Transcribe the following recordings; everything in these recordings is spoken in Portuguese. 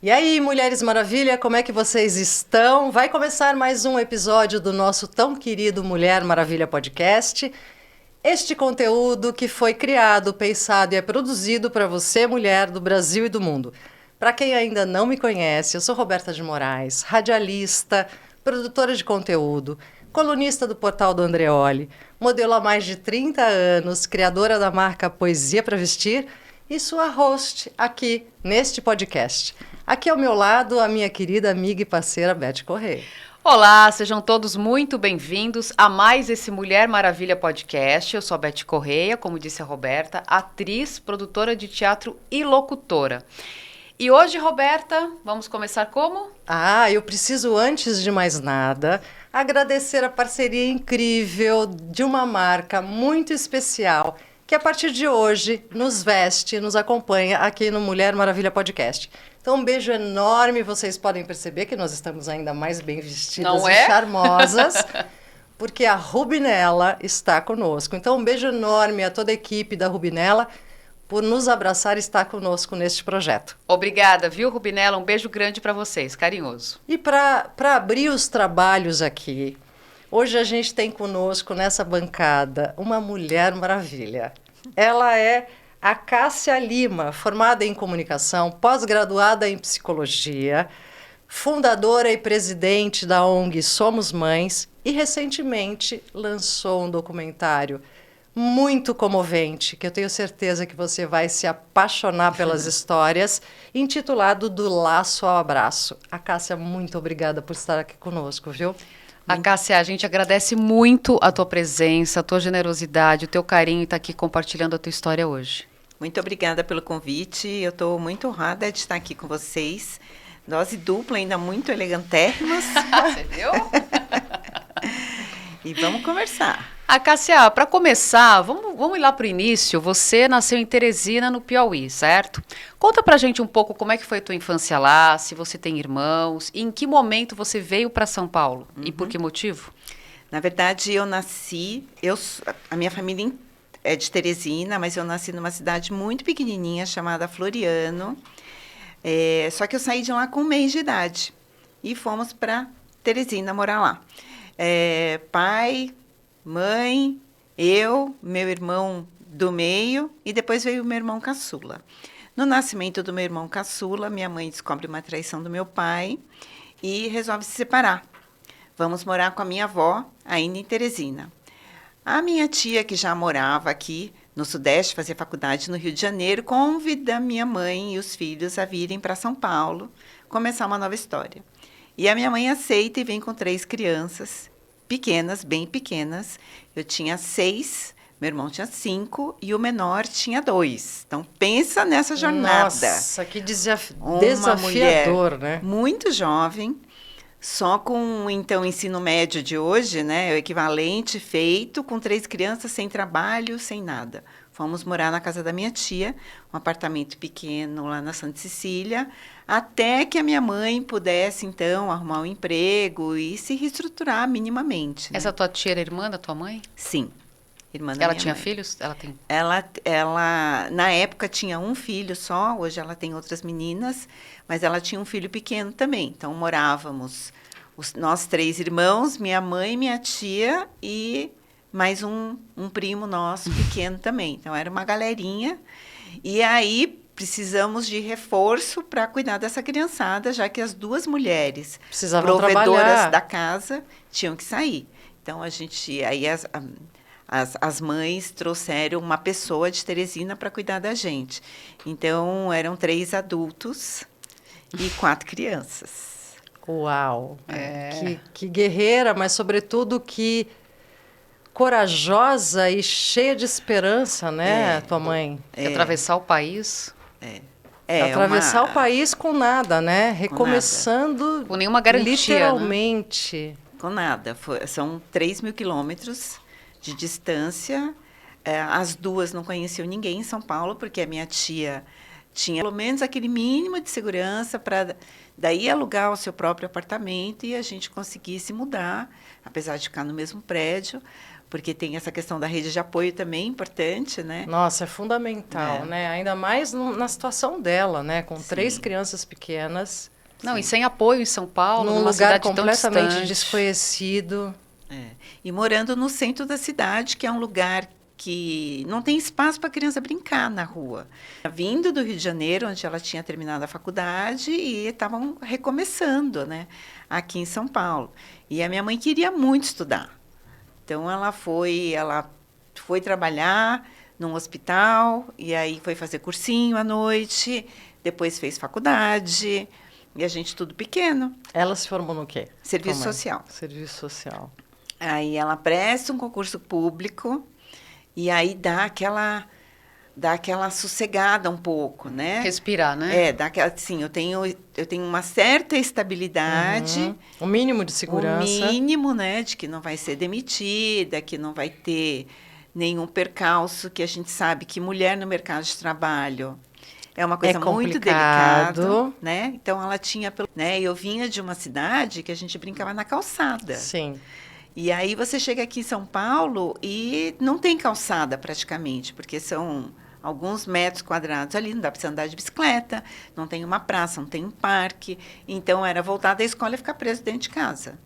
E aí, Mulheres Maravilha, como é que vocês estão? Vai começar mais um episódio do nosso tão querido Mulher Maravilha Podcast. Este conteúdo que foi criado, pensado e é produzido para você, mulher do Brasil e do mundo. Para quem ainda não me conhece, eu sou Roberta de Moraes, radialista, produtora de conteúdo, colunista do portal do Andreoli, modelo há mais de 30 anos, criadora da marca Poesia para Vestir e sua host aqui neste podcast. Aqui ao meu lado, a minha querida amiga e parceira Beth Correia. Olá, sejam todos muito bem-vindos a mais esse Mulher Maravilha Podcast. Eu sou a Beth Correia, como disse a Roberta, atriz, produtora de teatro e locutora. E hoje, Roberta, vamos começar como? Eu preciso, antes de mais nada, agradecer a parceria incrível de uma marca muito especial que a partir de hoje nos veste, nos acompanha aqui no Mulher Maravilha Podcast. Então, um beijo enorme. Vocês podem perceber que nós estamos ainda mais bem vestidas e charmosas, porque a Rubinella está conosco. Então, um beijo enorme a toda a equipe da Rubinella por nos abraçar e estar conosco neste projeto. Obrigada, viu, Rubinella? Um beijo grande para vocês, carinhoso. E para abrir os trabalhos aqui, hoje a gente tem conosco nessa bancada uma mulher maravilha. Ela é a Cássia Lima, formada em comunicação, pós-graduada em psicologia, fundadora e presidente da ONG Somos Mães e recentemente lançou um documentário muito comovente, que eu tenho certeza que você vai se apaixonar pelas histórias, intitulado Do Laço ao Abraço. A Cássia, muito obrigada por estar aqui conosco, viu? A Cássia, a gente agradece muito a tua presença, a tua generosidade, o teu carinho em estar aqui compartilhando a tua história hoje. Muito obrigada pelo convite, eu estou muito honrada de estar aqui com vocês. Dose dupla, ainda muito elegantérrimas. Você viu? E vamos conversar. A Cássia, para começar, vamos ir lá para o início. Você nasceu em Teresina, no Piauí, certo? Conta pra gente um pouco como é que foi a tua infância lá, se você tem irmãos, e em que momento você veio para São Paulo e por que motivo? Na verdade, a minha família é de Teresina, mas eu nasci numa cidade muito pequenininha chamada Floriano. Só que eu saí de lá com 1 mês de idade e fomos para Teresina morar lá. Pai, mãe, eu, meu irmão do meio e depois veio o meu irmão caçula. No nascimento do meu irmão caçula, minha mãe descobre uma traição do meu pai e resolve se separar. Vamos morar com a minha avó, ainda em Teresina. A minha tia, que já morava aqui no Sudeste, fazia faculdade no Rio de Janeiro, convida minha mãe e os filhos a virem para São Paulo, começar uma nova história. E a minha mãe aceita e vem com 3 crianças, pequenas, bem pequenas. Eu tinha 6, meu irmão tinha 5 e o menor tinha 2. Então, pensa nessa jornada. Nossa, que desafiador, né? Muito jovem. Só com, então, o ensino médio de hoje, né, o equivalente feito com 3 crianças, sem trabalho, sem nada. Fomos morar na casa da minha tia, um apartamento pequeno lá na Santa Cecília, até que a minha mãe pudesse, então, arrumar um emprego e se reestruturar minimamente. Né? Essa tua tia era irmã da tua mãe? Sim, irmã da Ela minha tinha mãe. filhos? Ela tem. Ela, na época, tinha um filho só, hoje ela tem outras meninas, mas ela tinha um filho pequeno também. Então, morávamos nós 3 irmãos, minha mãe, minha tia e mais um primo nosso pequeno também. Então, era uma galerinha. E aí, precisamos de reforço para cuidar dessa criançada, já que as 2 mulheres precisavam provedoras trabalhar da casa tinham que sair. Então, as mães trouxeram uma pessoa de Teresina para cuidar da gente. Então, eram 3 adultos e 4 crianças. Uau! Que guerreira, mas sobretudo que corajosa e cheia de esperança, né, tua mãe? Atravessar o país. Atravessar o país com nada, né? Recomeçando com nenhuma garantia, literalmente. Né? Com nada. São 3.000 quilômetros de distância. As 2 não conheciam ninguém em São Paulo, porque a minha tia tinha pelo menos aquele mínimo de segurança para daí alugar o seu próprio apartamento e a gente conseguisse mudar, apesar de ficar no mesmo prédio. porque tem essa questão da rede de apoio também importante, né? Nossa, é fundamental, né? Ainda mais na situação dela, né? Com 3 crianças pequenas. Não, e sem apoio em São Paulo, num numa lugar cidade tão completamente distante. desconhecido. E morando no centro da cidade, que é um lugar que não tem espaço para a criança brincar na rua. Vindo do Rio de Janeiro, onde ela tinha terminado a faculdade, e estavam recomeçando, né, aqui em São Paulo. E a minha mãe queria muito estudar. Então, ela foi trabalhar num hospital, e aí foi fazer cursinho à noite, depois fez faculdade, e a gente tudo pequeno. Ela se formou no quê? Serviço social. Serviço social. Aí ela presta um concurso público, e aí dá aquela sossegada um pouco, né? Respirar, né? Dá aquela, assim, eu tenho uma certa estabilidade. O mínimo de segurança. O mínimo, né? De que não vai ser demitida, que não vai ter nenhum percalço, que a gente sabe que mulher no mercado de trabalho é uma coisa muito delicada, né? Então, ela tinha... Né? Eu vinha de uma cidade que a gente brincava na calçada. Sim. E aí você chega aqui em São Paulo e não tem calçada praticamente, porque são alguns metros quadrados ali, não dá para você andar de bicicleta, não tem uma praça, não tem um parque. Então, era voltar da escola e ficar preso dentro de casa.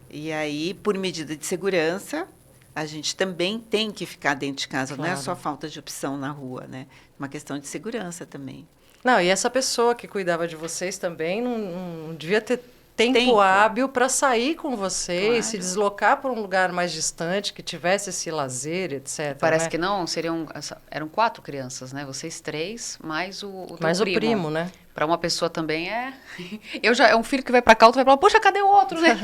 E aí, por medida de segurança, a gente também tem que ficar dentro de casa, Claro. não é só falta de opção na rua, né? Uma questão de segurança também. Não, e essa pessoa que cuidava de vocês também não devia ter tempo hábil para sair com vocês, Claro. se deslocar para um lugar mais distante, que tivesse esse lazer, etc. Parece né? que não, eram 4 crianças, né? Vocês 3, mais o teu Mais o primo, né? Para uma pessoa também é... É um filho que vai para cá, outro vai falar, poxa, cadê o outro, né?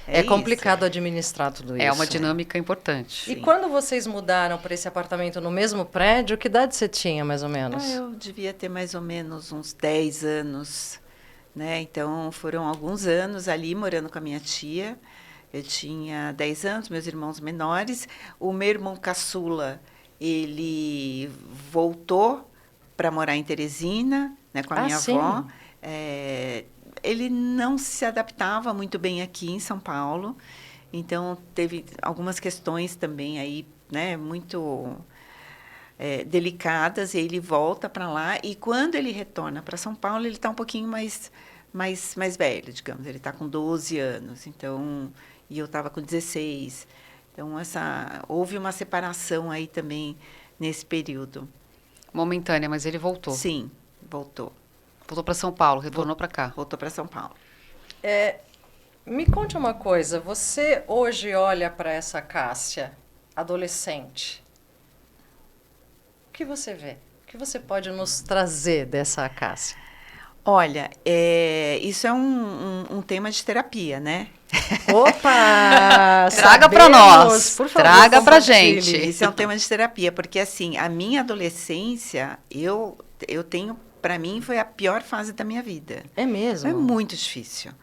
É isso. complicado administrar tudo isso. É uma dinâmica importante. E quando vocês mudaram para esse apartamento no mesmo prédio, que idade você tinha, mais ou menos? Eu devia ter mais ou menos uns 10 anos, né? Então, foram alguns anos ali morando com a minha tia. Eu tinha 10 anos, meus irmãos menores. O meu irmão caçula, ele voltou para morar em Teresina, né, com a minha sim. avó. Ele não se adaptava muito bem aqui em São Paulo. Então, teve algumas questões também aí, né, muito delicadas, e ele volta para lá. E quando ele retorna para São Paulo, ele está um pouquinho mais velho, digamos. Ele está com 12 anos, então, e eu estava com 16. Então, houve uma separação aí também nesse período. Momentânea, mas ele voltou. Sim, voltou. Voltou para São Paulo, retornou para cá. Voltou para São Paulo. Me conte uma coisa, você hoje olha para essa Cássia, adolescente, o que você vê? O que você pode nos trazer dessa Cássia? Olha, isso é um tema de terapia, né? Opa! Traga para nós, por favor, traga para compartilhe. gente. Isso é um tema de terapia, porque assim, a minha adolescência, eu tenho, para mim, foi a pior fase da minha vida. É mesmo? É muito difícil,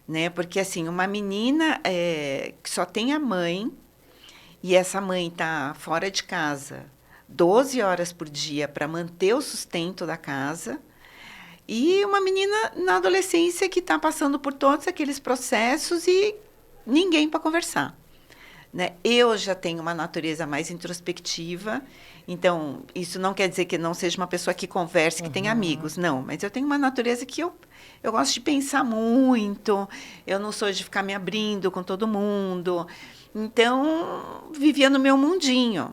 né? Porque assim, uma menina que só tem a mãe, e essa mãe está fora de casa 12 horas por dia para manter o sustento da casa, e uma menina na adolescência que está passando por todos aqueles processos e ninguém para conversar, né? Eu já tenho uma natureza mais introspectiva, então isso não quer dizer que não seja uma pessoa que converse, que tenha amigos, não. Mas eu tenho uma natureza que eu gosto de pensar muito, eu não sou de ficar me abrindo com todo mundo. Então, vivia no meu mundinho.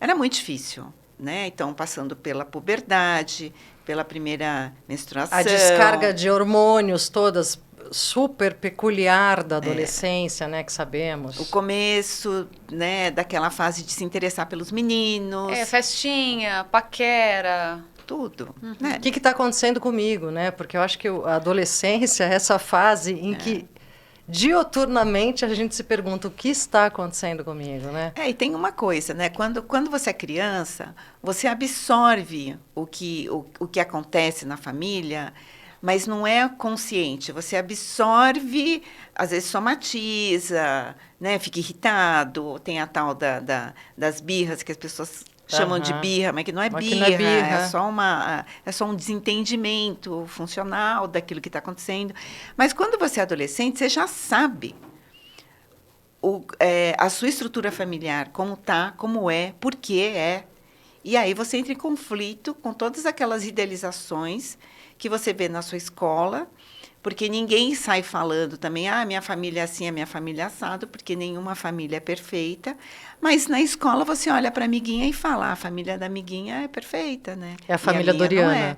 Era muito difícil, né? Então, passando pela puberdade, pela primeira menstruação. A descarga de hormônios todas super peculiar da adolescência, né, que sabemos. O começo, né, daquela fase de se interessar pelos meninos. Festinha, paquera. Tudo, né? O que está acontecendo comigo, né? Porque eu acho que a adolescência é essa fase em que dioturnamente a gente se pergunta o que está acontecendo comigo, né? E tem uma coisa, né? Quando você é criança, você absorve o que acontece na família, mas não é consciente. Você absorve, às vezes somatiza, né? Fica irritado. Tem a tal das birras que as pessoas chamam de birra, mas que não é Mas birra, que não é birra. é só um desentendimento funcional daquilo que está acontecendo. Mas quando você é adolescente, você já sabe a sua estrutura familiar, como tá, como é, por que é. E aí você entra em conflito com todas aquelas idealizações que você vê na sua escola, porque ninguém sai falando também, minha família é assim, a minha família é assado, porque nenhuma família é perfeita. Mas na escola você olha para a amiguinha e fala, a família da amiguinha é perfeita, né? É a família Doriana.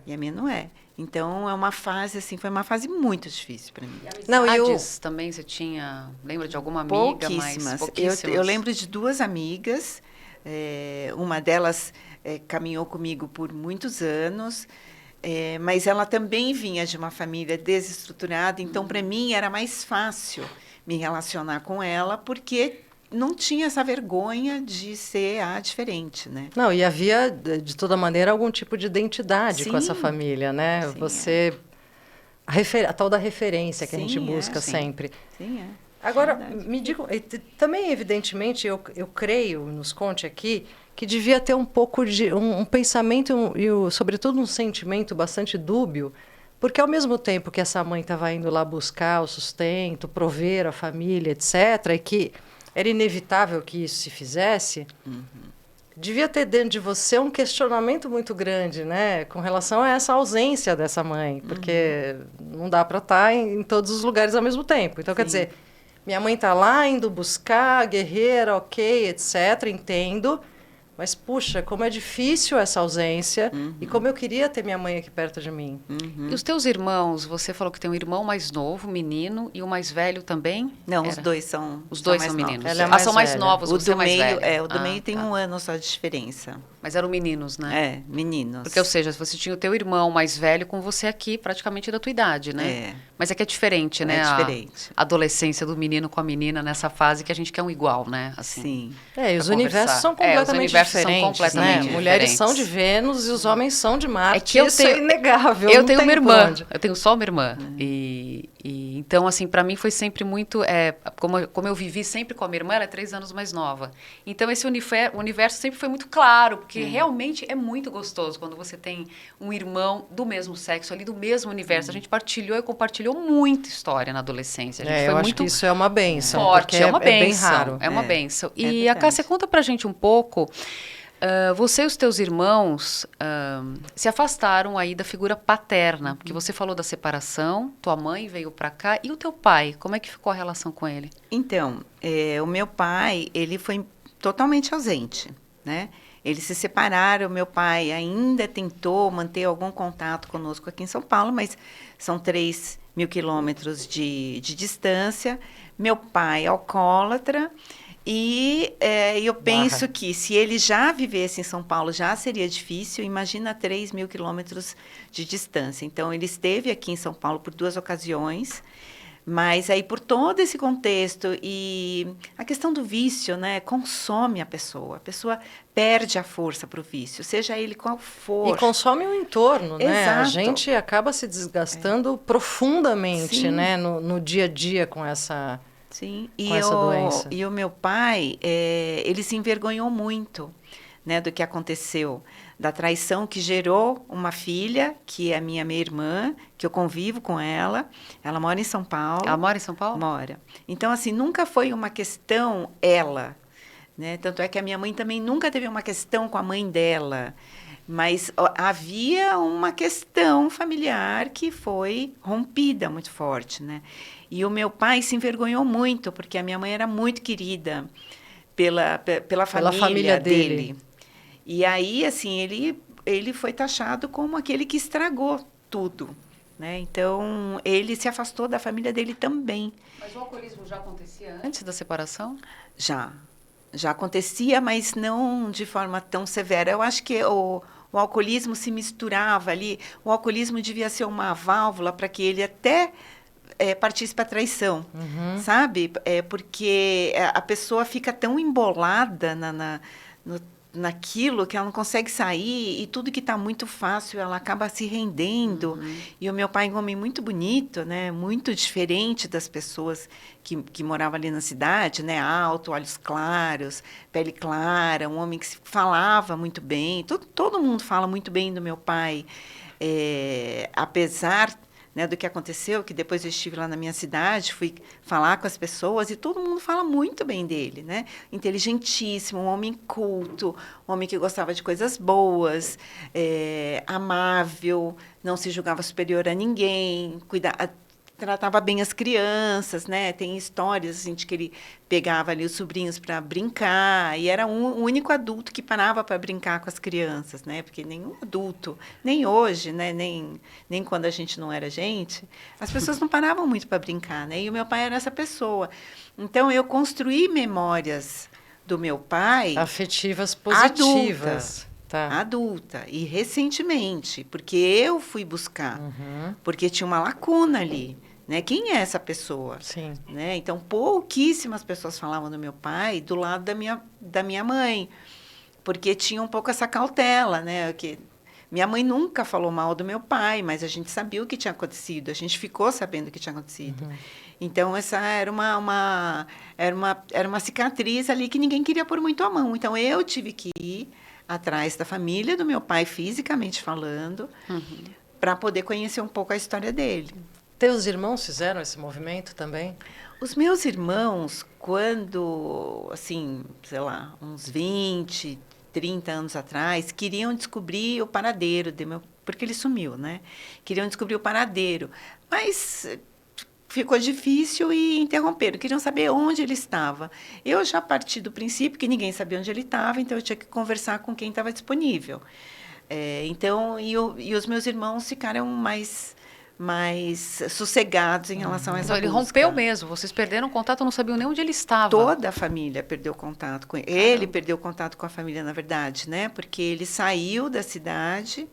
E a minha não é. Então, é uma fase, assim, foi uma fase muito difícil para mim. Não, e também você tinha, lembra de alguma amiga? Pouquíssimas. Eu lembro de 2 amigas, uma delas caminhou comigo por muitos anos, mas ela também vinha de uma família desestruturada, então, para mim, era mais fácil me relacionar com ela, porque não tinha essa vergonha de ser diferente, né? Não, e havia, de toda maneira, algum tipo de identidade com essa família, né? Sim, você... A tal da referência que a gente busca sempre. Sim, é. Agora, me diga... Também, evidentemente, eu creio, nos conte aqui, que devia ter um pouco de... um pensamento e, sobretudo, um sentimento bastante dúbio, porque, ao mesmo tempo que essa mãe estava indo lá buscar o sustento, prover a família, etc., e que... era inevitável que isso se fizesse, devia ter dentro de você um questionamento muito grande, né? Com relação a essa ausência dessa mãe, porque não dá para estar em todos os lugares ao mesmo tempo. Então, quer dizer, minha mãe está lá indo buscar, guerreira, ok, etc., entendo, mas, puxa, como é difícil essa ausência e como eu queria ter minha mãe aqui perto de mim. E os teus irmãos, você falou que tem um irmão mais novo, menino, e o mais velho também? Não, os dois são Os dois são mais meninos. novos. Ela é São mais velha. novos, O você é do mais meio, velha. o do meio tem 1 ano só de diferença. Mas eram meninos, né? Meninos. Porque, ou seja, você tinha o teu irmão mais velho com você aqui, praticamente da tua idade, né? Mas é que é diferente, né? É diferente. A adolescência do menino com a menina nessa fase que a gente quer um igual, né? Assim. Sim. E os universos são completamente diferentes, né? Mulheres são de Vênus e os homens são de Marte. É que eu tenho, isso é inegável. Eu tenho uma irmã. Eu tenho só uma irmã. E então, assim, para mim foi sempre muito... como eu vivi sempre com a minha irmã, ela é 3 anos mais nova. Então, esse universo sempre foi muito claro, porque realmente é muito gostoso quando você tem um irmão do mesmo sexo ali, do mesmo universo. A gente partilhou e compartilhou muita história na adolescência. A gente foi eu muito acho que isso é uma bênção. forte, é uma bênção. É bem raro. É uma bênção. E, verdade. a Cássia, conta pra gente um pouco... você e os teus irmãos se afastaram aí da figura paterna, porque você falou da separação, tua mãe veio para cá, e o teu pai, como é que ficou a relação com ele? Então, o meu pai, ele foi totalmente ausente, né? Eles se separaram, meu pai ainda tentou manter algum contato conosco aqui em São Paulo, mas são 3.000 quilômetros de distância. Meu pai é alcoólatra, e eu penso que se ele já vivesse em São Paulo, já seria difícil. Imagina 3.000 quilômetros de distância. Então, ele esteve aqui em São Paulo por 2 ocasiões, mas aí por todo esse contexto e a questão do vício, né, consome a pessoa perde a força para o vício, seja ele qual for. E consome o entorno, né? Exato. A gente acaba se desgastando profundamente, Sim. né, no dia a dia com essa... Sim, essa doença. E o meu pai, ele se envergonhou muito, né, do que aconteceu, da traição que gerou uma filha, que é a minha irmã, que eu convivo com ela. Ela mora em São Paulo. Ela mora em São Paulo? Mora. Então, assim, nunca foi uma questão ela, né? Tanto é que a minha mãe também nunca teve uma questão com a mãe dela. Mas havia uma questão familiar que foi rompida muito forte, né? E o meu pai se envergonhou muito, porque a minha mãe era muito querida pela família dele. E aí, assim, ele foi taxado como aquele que estragou tudo, né? Então, ele se afastou da família dele também. Mas o alcoolismo já acontecia antes da separação? Já acontecia, mas não de forma tão severa. Eu acho que o alcoolismo se misturava ali. O alcoolismo devia ser uma válvula para que ele até partisse para a traição, sabe? Porque a pessoa fica tão embolada naquilo que ela não consegue sair, e tudo que está muito fácil ela acaba se rendendo. E o meu pai é um homem muito bonito, né? Muito diferente das pessoas que moravam ali na cidade, né? Alto, olhos claros, pele clara, um homem que falava muito bem. Todo mundo fala muito bem do meu pai, apesar né, do que aconteceu, que depois eu estive lá na minha cidade, fui falar com as pessoas e todo mundo fala muito bem dele, né? Inteligentíssimo, um homem culto, um homem que gostava de coisas boas, amável, não se julgava superior a ninguém, tratava bem as crianças, né? Tem histórias assim, de que ele pegava ali os sobrinhos para brincar e era o único adulto que parava para brincar com as crianças, né? Porque nenhum adulto, nem hoje, né? Nem quando a gente não era gente, as pessoas não paravam muito para brincar, né? E o meu pai era essa pessoa. Então eu construí memórias do meu pai afetivas positivas. Adulta e recentemente, porque eu fui buscar, porque tinha uma lacuna ali, né? Quem é essa pessoa? Sim. Né? Então, pouquíssimas pessoas falavam do meu pai do lado da minha mãe, porque tinha um pouco essa cautela, né? Que minha mãe nunca falou mal do meu pai, mas a gente sabia o que tinha acontecido, a gente ficou sabendo o que tinha acontecido. Então, essa era uma cicatriz ali que ninguém queria pôr muito a mão. Então, eu tive que ir atrás da família do meu pai, fisicamente falando, para poder conhecer um pouco a história dele. Teus irmãos fizeram esse movimento também? Os meus irmãos, quando, assim, sei lá, uns 20, 30 anos atrás, queriam descobrir o paradeiro de porque ele sumiu, né? Queriam descobrir o paradeiro, mas ficou difícil e interromperam. Queriam saber onde ele estava. Eu já parti do princípio que ninguém sabia onde ele estava, então eu tinha que conversar com quem estava disponível. Então, e os meus irmãos ficaram mais sossegados em relação a essa busca. Ele rompeu mesmo. Vocês perderam o contato, não sabiam nem onde ele estava. Toda a família perdeu contato com ele. Ele perdeu contato com a família, na verdade, né? Porque ele saiu da cidade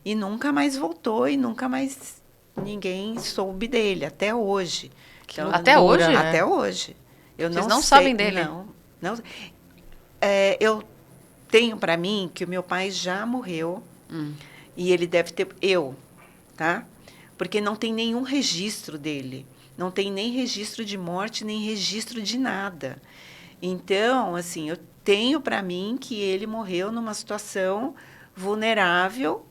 e nunca mais voltou e nunca mais ninguém soube dele, até hoje. Então, até hoje? Né? Até hoje. Vocês não sabem dele? Não. Eu tenho para mim que o meu pai já morreu e ele deve ter... tá? Porque não tem nenhum registro dele. Não tem nem registro de morte, nem registro de nada. Então, assim, eu tenho para mim que ele morreu numa situação vulnerável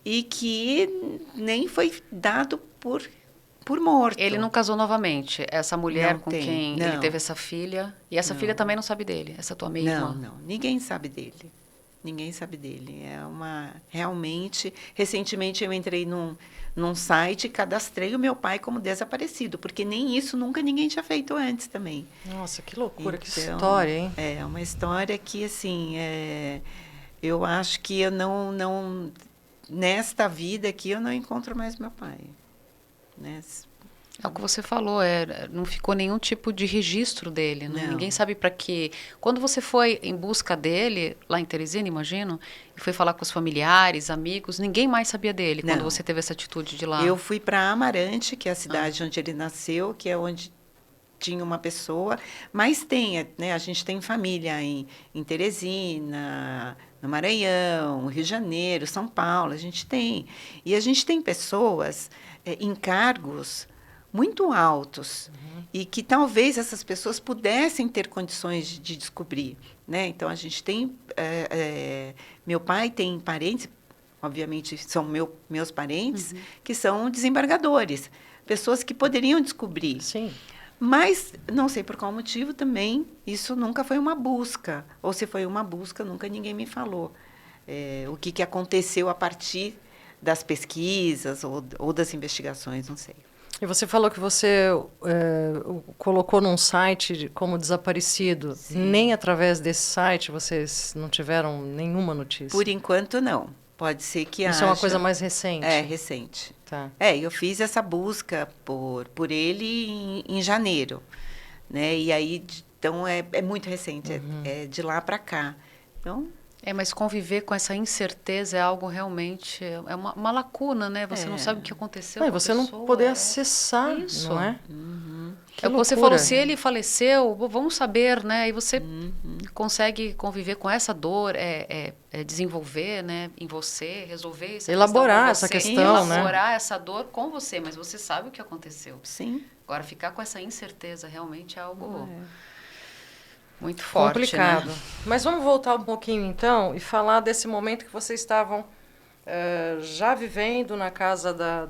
e que nem foi dado por morto. Ele não casou novamente? Essa mulher não com tem, quem não. ele teve essa filha? E essa filha também não sabe dele? Essa tua meia-irmã? Não. Ninguém sabe dele. Ninguém sabe dele. Realmente... Recentemente, eu entrei num site e cadastrei o meu pai como desaparecido, porque nem isso nunca ninguém tinha feito antes também. Nossa, que loucura, então, que história, hein? É uma história que, assim, eu acho que eu não... Nesta vida aqui, eu não encontro mais meu pai. Né? É o que você falou, não ficou nenhum tipo de registro dele, né? Ninguém sabe para quê. Quando você foi em busca dele, lá em Teresina, imagino, e foi falar com os familiares, amigos, ninguém mais sabia dele quando você teve essa atitude de lá? Eu fui para Amarante, que é a cidade onde ele nasceu, que é onde tinha uma pessoa, mas né, a gente tem família em Teresina, no Maranhão, Rio de Janeiro, São Paulo, a gente tem. E a gente tem pessoas em cargos muito altos e que talvez essas pessoas pudessem ter condições de descobrir, né? Então a gente tem meu pai tem parentes, obviamente são meus parentes, que são desembargadores, pessoas que poderiam descobrir. Sim. Mas não sei por qual motivo também isso nunca foi uma busca, ou se foi uma busca nunca ninguém me falou o que aconteceu a partir das pesquisas ou das investigações, não sei. E você falou que você o colocou num site como desaparecido. Sim. Nem através desse site vocês não tiveram nenhuma notícia? Por enquanto, não. Pode ser que haja. Isso é uma coisa mais recente? É, recente. Tá. Eu fiz essa busca por ele em janeiro. Né? E aí, então, é muito recente. É de lá para cá. Então... mas conviver com essa incerteza é algo realmente... É uma lacuna, né? Você não sabe o que aconteceu com a você pessoa, não poder acessar, isso. não é? É o que você falou, se ele faleceu, vamos saber, né? E você consegue conviver com essa dor, desenvolver, né, em você, resolver essa elaborar questão com você, essa questão, elaborar essa dor com você, mas você sabe o que aconteceu. Sim. Agora, ficar com essa incerteza realmente é algo muito forte, complicado. Né? Mas vamos voltar um pouquinho, então, e falar desse momento que vocês estavam já vivendo na casa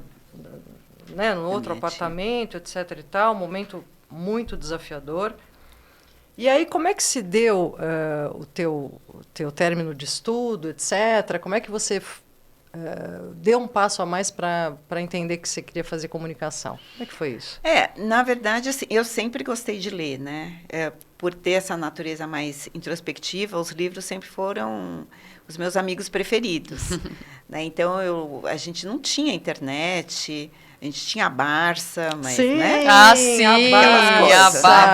né, no outro Também apartamento, etc e tal, um momento muito desafiador. E aí, como é que se deu o teu término de estudo, etc? Como é que você deu um passo a mais para entender que você queria fazer comunicação? Como é que foi isso? Na verdade, assim, eu sempre gostei de ler, né? Por ter essa natureza mais introspectiva, os livros sempre foram os meus amigos preferidos. Né? Então, a gente não tinha internet, a gente tinha a Barça, mas, sim, né? Sim, a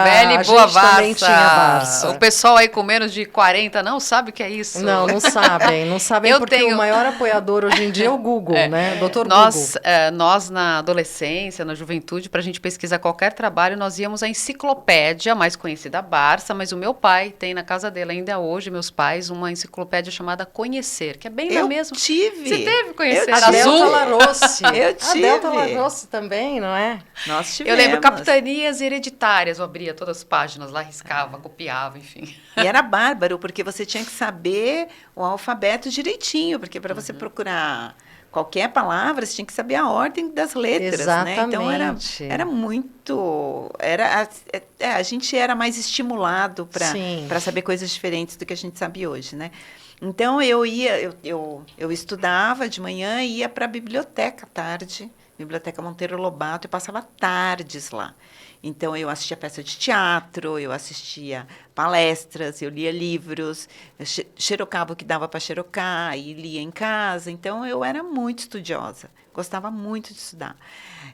velha e boa gente também Barça. tinha Barça. O pessoal aí com menos de 40 não sabe o que é isso. Não sabem. Não sabem Eu porque tenho- o maior apoiador hoje em dia é o Google, né? Doutor Nós, Google. nós, na adolescência, na juventude, para a gente pesquisar qualquer trabalho, nós íamos à enciclopédia, mais conhecida Barça, mas o meu pai tem na casa dele, ainda hoje, meus pais, uma enciclopédia chamada Conhecer, que é bem da Eu mesma. tive. Você teve Conhecer? Eu A tive. Azul? Delta Larossi. Eu A tive. Delta Larossi também, não é? Nós Eu tivemos. lembro capitanias hereditárias, eu abria todas as páginas lá, riscava, copiava, enfim. E era bárbaro, porque você tinha que saber o alfabeto direitinho, porque para você procurar qualquer palavra, você tinha que saber a ordem das letras, né? Então Exatamente. era muito, a gente era mais estimulado Sim. para saber coisas diferentes do que a gente sabe hoje, né? Então eu estudava de manhã e ia para a biblioteca à tarde, Biblioteca Monteiro Lobato, e passava tardes lá. Então, eu assistia peça de teatro, eu assistia palestras, eu lia livros, eu xerocava o que dava para xerocar e lia em casa. Então, eu era muito estudiosa, gostava muito de estudar.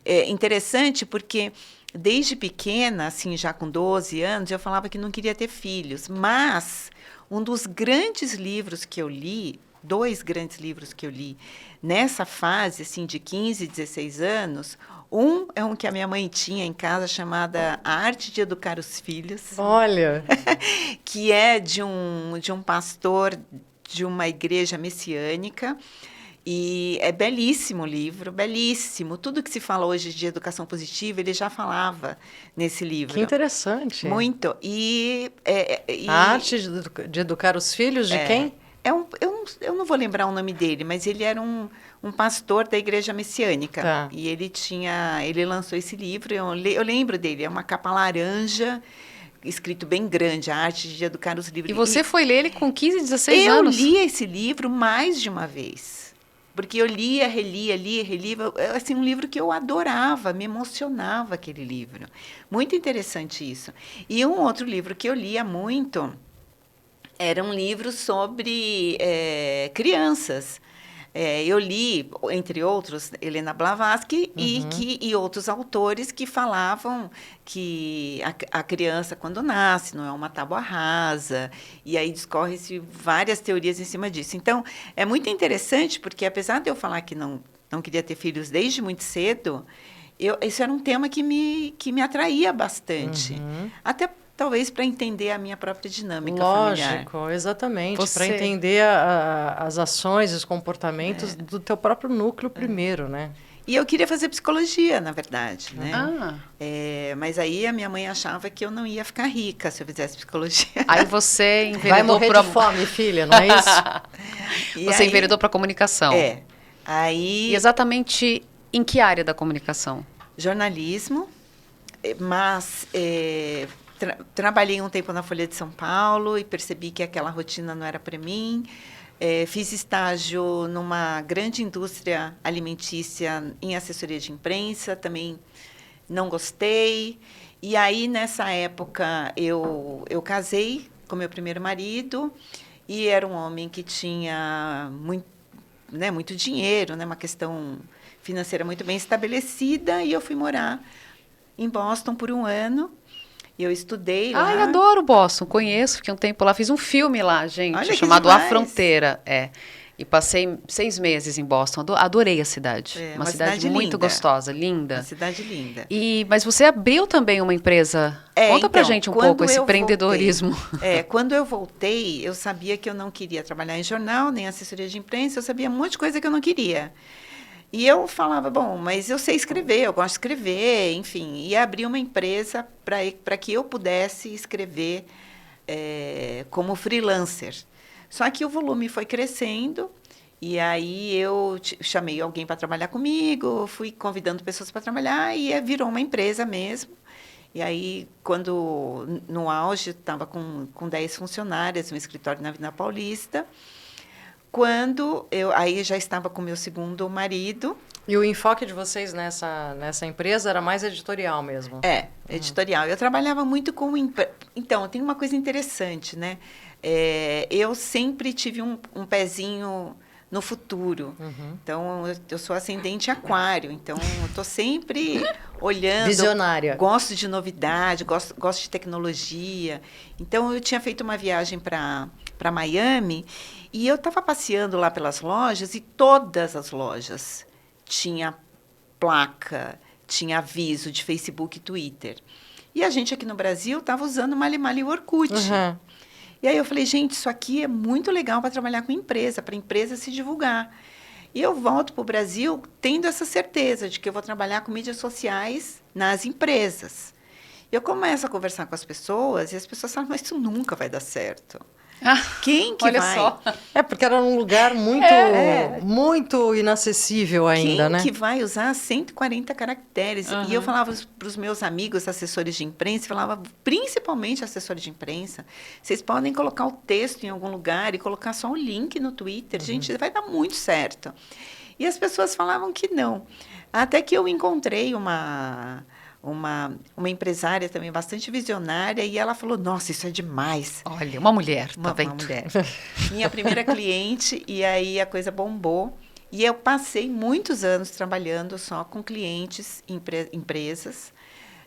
É interessante porque, desde pequena, assim, já com 12 anos, eu falava que não queria ter filhos. Mas, um dos grandes livros que eu li, 2 grandes livros que eu li, nessa fase, assim, de 15, 16 anos, um é um que a minha mãe tinha em casa, chamada A Arte de Educar os Filhos, Olha, que é de um pastor de uma igreja messiânica, e é belíssimo o livro, belíssimo. Tudo que se fala hoje de educação positiva, ele já falava nesse livro. que interessante. Muito. A arte de educar os filhos de quem? Eu não vou lembrar o nome dele, mas ele era um pastor da igreja messiânica. Tá. E ele lançou esse livro, eu lembro dele, é uma capa laranja, escrito bem grande, A Arte de Educar os Livros. E você foi ler ele com 15, 16 eu anos? li esse livro mais de uma vez. Porque eu lia, relia, assim, um livro que eu adorava, me emocionava aquele livro. Muito interessante isso. E um outro livro que eu lia muito era um livro sobre crianças. Eu li, entre outros, Helena Blavatsky e outros autores que falavam que a criança, quando nasce, não é uma tábua rasa, e aí discorre-se várias teorias em cima disso. Então, é muito interessante, porque apesar de eu falar que não queria ter filhos desde muito cedo, esse era um tema que me atraía bastante. Até talvez para entender a minha própria dinâmica familiar. Lógico, exatamente. Você- Para entender as ações, os comportamentos do teu próprio núcleo primeiro, né? E eu queria fazer psicologia, na verdade, né? Ah. Mas aí a minha mãe achava que eu não ia ficar rica se eu fizesse psicologia. Aí você enveredou Vai morrer pra... de fome, filha, não é isso? E Você aí- enveredou para comunicação. Aí, E exatamente em que área da comunicação? jornalismo, mas trabalhei um tempo na Folha de São Paulo e percebi que aquela rotina não era para mim. Fiz estágio numa grande indústria alimentícia em assessoria de imprensa, também não gostei. E aí, nessa época, eu casei com meu primeiro marido, e era um homem que tinha muito dinheiro, né, uma questão financeira muito bem estabelecida, e eu fui morar em Boston por 1 ano. Eu estudei lá. Ah, eu adoro Boston, conheço, fiquei um tempo lá, fiz um filme lá, gente, Olha que chamado A demais. Fronteira, E passei 6 meses em Boston, adorei a cidade. Uma cidade cidade muito linda. gostosa, Uma linda. cidade linda. Mas você abriu também uma empresa. Conta pra Então, gente um quando pouco esse eu empreendedorismo. Quando eu voltei, eu sabia que eu não queria trabalhar em jornal, nem assessoria de imprensa, eu sabia um monte de coisa que eu não queria. E eu falava, bom, mas eu sei escrever, eu gosto de escrever, enfim. E abri uma empresa para que eu pudesse escrever como freelancer. Só que o volume foi crescendo E aí eu chamei alguém para trabalhar comigo, fui convidando pessoas para trabalhar e virou uma empresa mesmo. E aí, quando no auge, estava com 10 funcionárias, um escritório na Avenida Paulista. Quando aí já estava com meu segundo marido. E o enfoque de vocês nessa empresa era mais editorial mesmo? Editorial. Eu trabalhava muito com... Então, tem uma coisa interessante, né? Eu sempre tive um pezinho no futuro. Então, eu sou ascendente aquário. Então, eu estou sempre olhando. Visionária. Gosto de novidade, gosto de tecnologia. Então, eu tinha feito uma viagem para Miami e eu estava passeando lá pelas lojas e todas as lojas tinha placa, tinha aviso de Facebook e Twitter. E a gente aqui no Brasil estava usando Mali e Orkut. E aí eu falei, gente, isso aqui é muito legal para trabalhar com empresa, para a empresa se divulgar. E eu volto para o Brasil tendo essa certeza de que eu vou trabalhar com mídias sociais nas empresas. Eu começo a conversar com as pessoas e as pessoas falam, mas isso nunca vai dar certo. Quem que olha vai? Só. Porque era um lugar muito inacessível ainda, né? Quem que vai usar 140 caracteres? E eu falava para os meus amigos assessores de imprensa, falava principalmente assessores de imprensa, vocês podem colocar o texto em algum lugar e colocar só o link no Twitter. Gente, vai dar muito certo. E as pessoas falavam que não. Até que eu encontrei uma empresária também bastante visionária e ela falou, nossa, isso é demais. Olha, uma mulher, tá vendo? Uma mulher. Minha primeira cliente, e aí a coisa bombou. E eu passei muitos anos trabalhando só com clientes, empresas,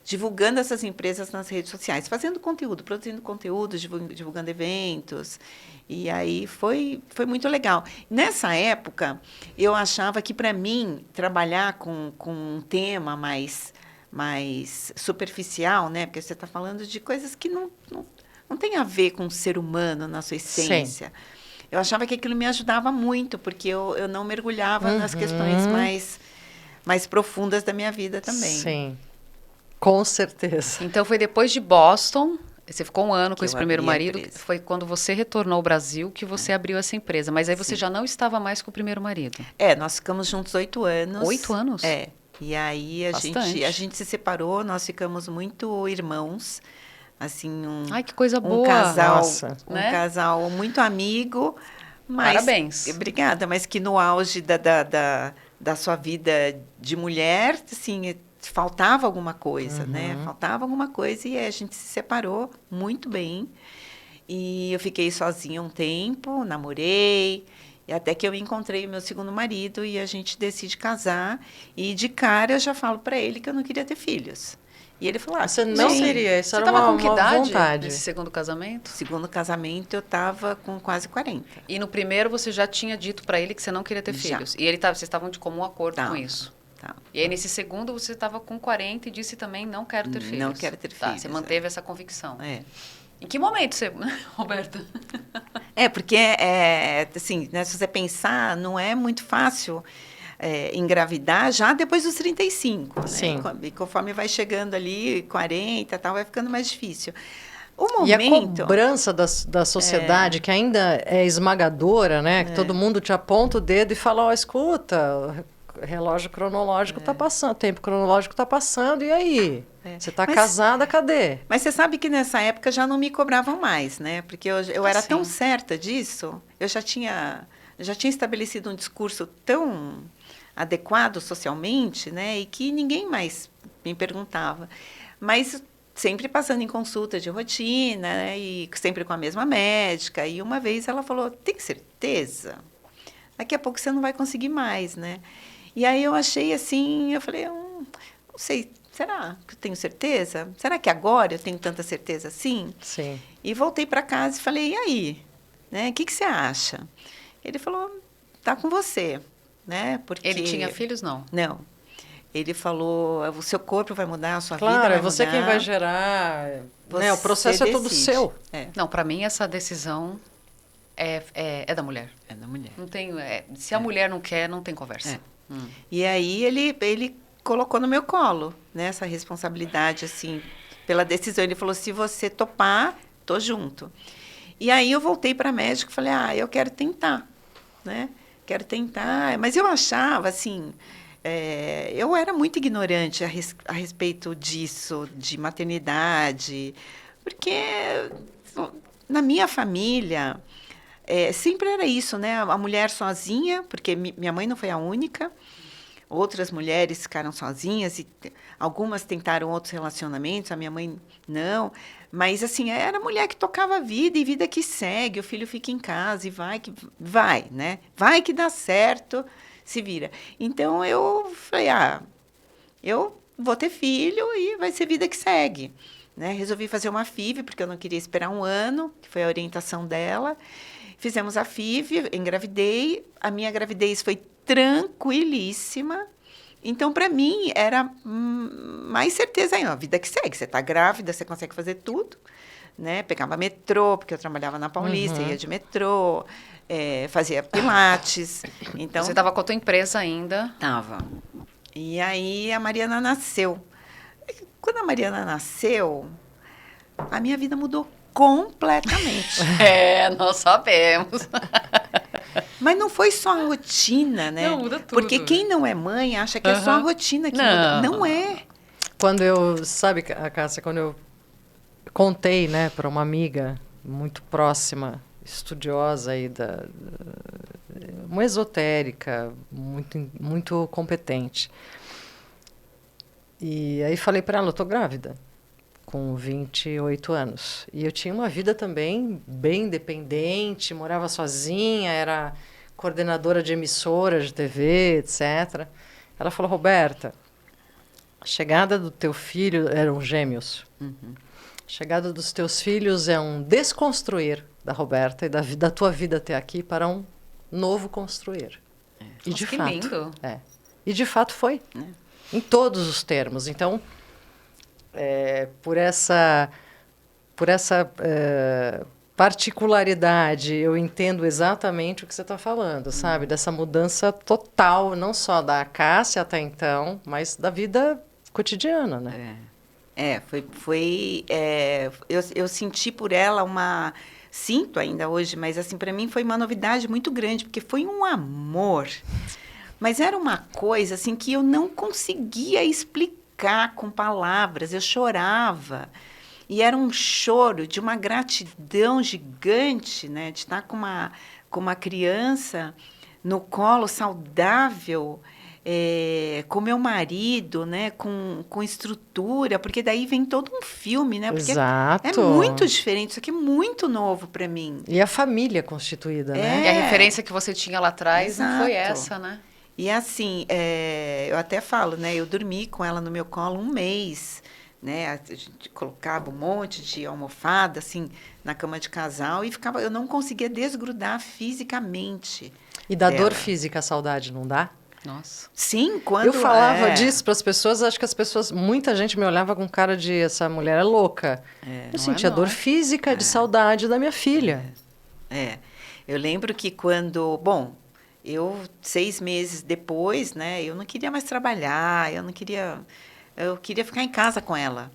divulgando essas empresas nas redes sociais, fazendo conteúdo, produzindo conteúdo, divulgando eventos. E aí foi muito legal. Nessa época, eu achava que, para mim, trabalhar com um tema mais superficial, né? Porque você está falando de coisas que não tem a ver com o ser humano na sua essência. Sim. Eu achava que aquilo me ajudava muito, porque eu não mergulhava nas questões mais profundas da minha vida também. Sim, com certeza. Então, foi depois de Boston, você ficou um ano com esse primeiro marido, foi quando você retornou ao Brasil que você abriu essa empresa. Mas aí você já não estava mais com o primeiro marido. Nós ficamos juntos 8 anos. 8 anos? E aí a gente se separou, nós ficamos muito irmãos, assim, ai, que coisa boa. Casal muito amigo. Mas, parabéns. Obrigada, mas que no auge da sua vida de mulher, assim, faltava alguma coisa, né? Faltava alguma coisa e a gente se separou muito bem. E eu fiquei sozinha um tempo, namorei. E até que eu encontrei o meu segundo marido e a gente decide casar. E de cara eu já falo para ele que eu não queria ter filhos. E ele falou, você não queria, isso era uma vontade nesse segundo casamento? Segundo casamento eu estava com quase 40. E no primeiro você já tinha dito para ele que você não queria ter filhos? E vocês estavam de comum acordo com isso? Tá. E aí nesse segundo você estava com 40 e disse também não quero ter filhos? Não quero ter filhos. Você manteve essa convicção? Em que momento você, Roberta? Porque, assim, né, se você pensar, não é muito fácil engravidar já depois dos 35. Sim. Né? E conforme vai chegando ali, 40 tal, vai ficando mais difícil. E a cobrança da sociedade, que ainda é esmagadora, né? Que todo mundo te aponta o dedo e fala, escuta, o relógio cronológico está passando, o tempo cronológico está passando, e aí? Você está casada, cadê? Mas você sabe que nessa época já não me cobravam mais, né? Porque eu era tão certa disso, eu já tinha estabelecido um discurso tão adequado socialmente, né? E que ninguém mais me perguntava. Mas sempre passando em consulta de rotina, né? E sempre com a mesma médica. E uma vez ela falou, tem certeza? Daqui a pouco você não vai conseguir mais, né? E aí eu achei assim, eu falei, não sei, será que eu tenho certeza? Será que agora eu tenho tanta certeza assim? Sim. E voltei para casa e falei, e aí? Né? O que você acha? Ele falou, tá com você, né? Porque ele tinha filhos, não? Não. Ele falou, o seu corpo vai mudar, a sua vida vai mudar. Claro, é você quem vai gerar, né? O processo é todo seu. Não, para mim essa decisão é da mulher. É da mulher. Não tem, se a mulher não quer, não tem conversa. E aí ele colocou no meu colo, né, essa responsabilidade, assim, pela decisão. Ele falou, se você topar, tô junto. E aí eu voltei para a médica e falei, eu quero tentar, né? quero tentar. Mas eu achava, assim, eu era muito ignorante a respeito disso, de maternidade, porque na minha família sempre era isso, né? A mulher sozinha, porque minha mãe não foi a única. Outras mulheres ficaram sozinhas e algumas tentaram outros relacionamentos, a minha mãe não. Mas, assim, era a mulher que tocava a vida e vida que segue. O filho fica em casa e vai, né? Vai que dá certo, se vira. Então, eu falei, eu vou ter filho e vai ser vida que segue. Né? Resolvi fazer uma FIV, porque eu não queria esperar um ano, que foi a orientação dela. Fizemos a FIV, engravidei. A minha gravidez foi tranquilíssima. Então, para mim, era mais certeza ainda. A vida que segue. Você está grávida, você consegue fazer tudo. Né? Pegava metrô, porque eu trabalhava na Paulista, ia de metrô, fazia pilates. Então, você estava com a tua empresa ainda? Estava. E aí, a Mariana nasceu. Quando a Mariana nasceu, a minha vida mudou completamente. Nós sabemos. Mas não foi só a rotina, né? Não, muda tudo. Porque quem não é mãe acha que é só a rotina que muda. Não é. Sabe, Cássia, quando eu contei, né, para uma amiga muito próxima, estudiosa aí uma esotérica, muito competente. E aí falei para ela, eu tô grávida, com 28 anos. E eu tinha uma vida também bem independente, morava sozinha, era coordenadora de emissora de TV, etc. Ela falou, Roberta, a chegada do teu filho, eram gêmeos, a chegada dos teus filhos é um desconstruir da Roberta e da tua vida até aqui para um novo construir. E Nossa, de que fato, lindo. E de fato foi. Em todos os termos. Então, por essa particularidade, eu entendo exatamente o que você está falando, sabe? Dessa mudança total, não só da Cássia até então, mas da vida cotidiana, né? Eu senti por ela sinto ainda hoje, mas assim, para mim foi uma novidade muito grande, porque foi um amor. Mas era uma coisa assim que eu não conseguia explicar com palavras. Eu chorava. E era um choro de uma gratidão gigante, né? De estar com uma criança no colo, saudável, com meu marido, né? Com estrutura, porque daí vem todo um filme, né? Porque Exato. é muito diferente, isso aqui é muito novo para mim. E a família constituída, né? E a referência que você tinha lá atrás não foi Exato. essa, né? E assim, eu até falo, né? Eu dormi com ela no meu colo 1 mês, né? A gente colocava um monte de almofada, assim, na cama de casal e eu não conseguia desgrudar fisicamente. E da dela. dor física a saudade não dá? Nossa. Sim, quando... Eu falava disso para as pessoas, acho que muita gente me olhava com cara de essa mulher é louca. Eu sentia dor física de saudade da minha filha. Eu lembro que quando... Bom, eu, 6 meses depois, né, eu não queria mais trabalhar, eu queria ficar em casa com ela,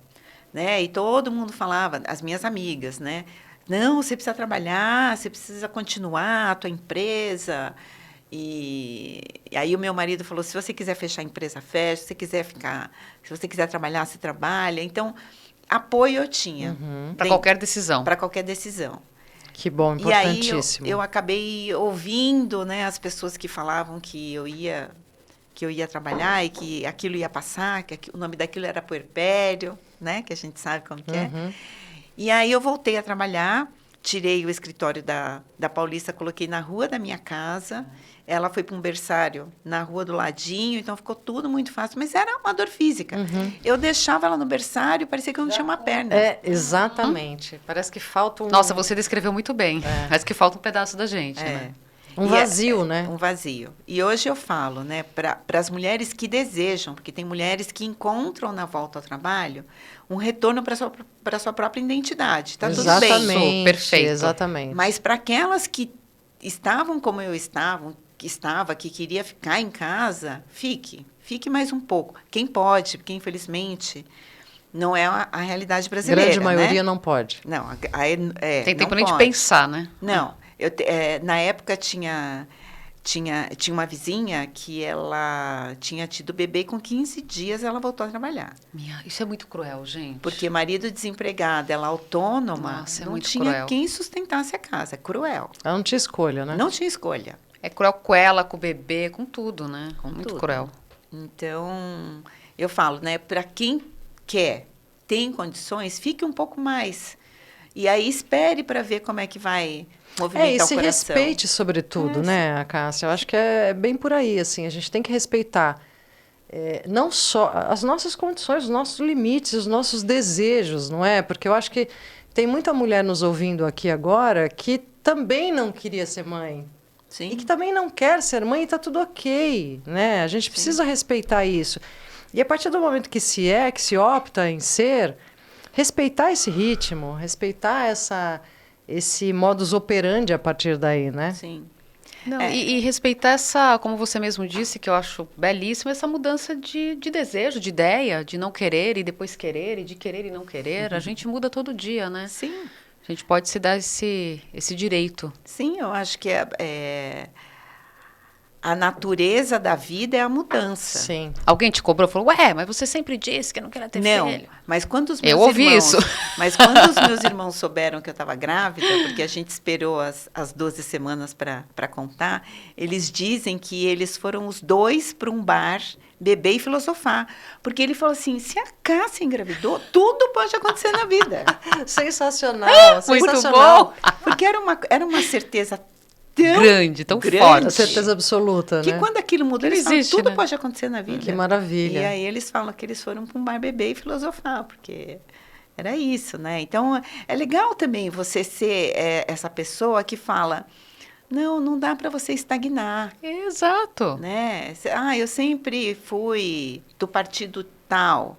né, e todo mundo falava, as minhas amigas, né, não, você precisa trabalhar, você precisa continuar a tua empresa, e aí o meu marido falou, se você quiser fechar a empresa, fecha, se você quiser trabalhar, você trabalha, então, apoio eu tinha. Para qualquer decisão. Para qualquer decisão. Que bom, importantíssimo. E aí eu acabei ouvindo, né, as pessoas que falavam que eu ia trabalhar e que aquilo ia passar, que o nome daquilo era puerpério, né, que a gente sabe como que é. E aí eu voltei a trabalhar, tirei o escritório da Paulista, coloquei na rua da minha casa. Ela foi para um berçário na rua do ladinho, então ficou tudo muito fácil. Mas era uma dor física. Eu deixava ela no berçário, parecia que eu não tinha uma perna. Exatamente. Parece que falta Nossa, você descreveu muito bem. Parece que falta um pedaço da gente, né? Um vazio, né? Um vazio. E hoje eu falo, né, para as mulheres que desejam, porque tem mulheres que encontram na volta ao trabalho um retorno para sua própria identidade. Tá tudo bem. Exatamente. Perfeito. Exatamente. Mas para aquelas que estavam como eu que queria ficar em casa, fique mais um pouco. Quem pode, porque infelizmente não é a realidade brasileira. Grande maioria né? não pode. Não, Tem tempo não nem de pode. pensar, né? Não, na época tinha Tinha uma vizinha que ela tinha tido bebê, com 15 dias ela voltou a trabalhar. Isso é muito cruel, gente. Porque marido desempregado, ela autônoma, Nossa, não muito tinha cruel. quem sustentasse a casa. É cruel. Ela não tinha escolha, né? Não tinha escolha. É cruel com ela, com o bebê, com tudo, né? Muito tudo. cruel. Então, eu falo, né, para quem quer, tem condições, fique um pouco mais. E aí espere para ver como é que vai movimentar e o se coração. respeite sobretudo, né, Cássia? Eu acho que é bem por aí, assim, a gente tem que respeitar não só as nossas condições, os nossos limites, os nossos desejos, não é? Porque eu acho que tem muita mulher nos ouvindo aqui agora que também não queria ser mãe. Sim. E que também não quer ser mãe e está tudo ok, né? A gente precisa respeitar isso. E a partir do momento que se opta em ser, respeitar esse ritmo, respeitar esse modus operandi a partir daí, né? Sim. Não, e respeitar essa, como você mesmo disse, que eu acho belíssimo, essa mudança de desejo, de ideia, de não querer e depois querer, e de querer e não querer. A gente muda todo dia, né? Sim. A gente pode se dar esse direito. Sim, eu acho que a natureza da vida é a mudança. Sim. Alguém te cobrou e falou, ué, mas você sempre disse que não queria ter Não, filho. mas quando os meus Eu ouvi irmãos, isso. Mas quando os meus irmãos souberam que eu estava grávida, porque a gente esperou as 12 semanas para contar, eles dizem que eles foram os dois para um bar beber e filosofar. Porque ele falou assim, se a Cássia engravidou, tudo pode acontecer na vida. Sensacional, sensacional. bom. Porque era uma certeza tão Grande, tão grande, forte. Certeza absoluta, que né? quando aquilo mudou, Não eles falam, existe, tudo né? pode acontecer na vida. Que maravilha. E aí eles falam que eles foram para um bar beber e filosofar, porque era isso, né? Então, é legal também você ser essa pessoa que fala, não dá para você estagnar, Exato. né? Eu sempre fui do partido tal,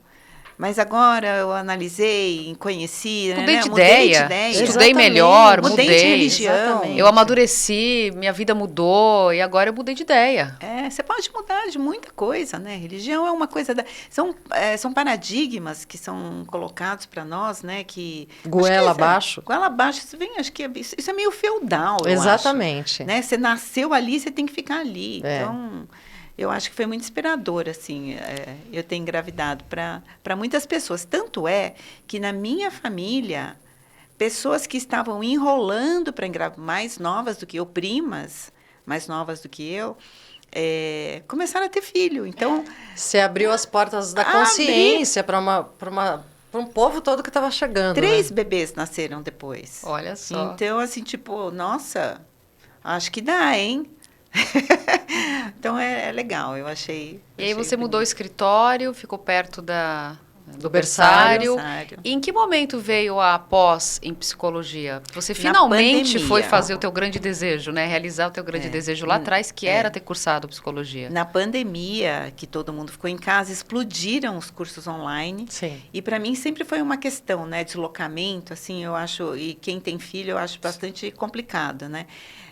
mas agora eu analisei, conheci, Mudei né? de Mudei ideia. de ideia. Estudei Exatamente. melhor, Mudei mudei. de religião. Exatamente. Eu amadureci, minha vida mudou e agora eu mudei de ideia. Você pode mudar de muita coisa, né? Religião é uma coisa são paradigmas que são colocados para nós, né? Que Goela abaixo. Goela abaixo, acho que isso é meio feudal, eu Exatamente. acho, né? Você nasceu ali, você tem que ficar ali. É. Então, eu acho que foi muito inspirador, assim, eu ter engravidado para muitas pessoas. Tanto é que na minha família, pessoas que estavam enrolando para engravidar, mais novas do que eu, primas mais novas do que eu, começaram a ter filho. Então, Você abriu as portas da consciência para um povo todo que estava chegando. 3 né? bebês nasceram depois. Olha só. Então, assim, tipo, nossa, acho que dá, hein? Então, é legal, eu achei. E aí você bonito. mudou o escritório, ficou perto do berçário. Berçário. E em que momento veio a pós em psicologia? Você finalmente pandemia. foi fazer o teu grande desejo, né? Realizar o teu grande desejo lá atrás, que era ter cursado psicologia. Na pandemia, que todo mundo ficou em casa, explodiram os cursos online. Sim. E para mim sempre foi uma questão, né? Deslocamento, assim, eu acho, e quem tem filho eu acho bastante complicado, né?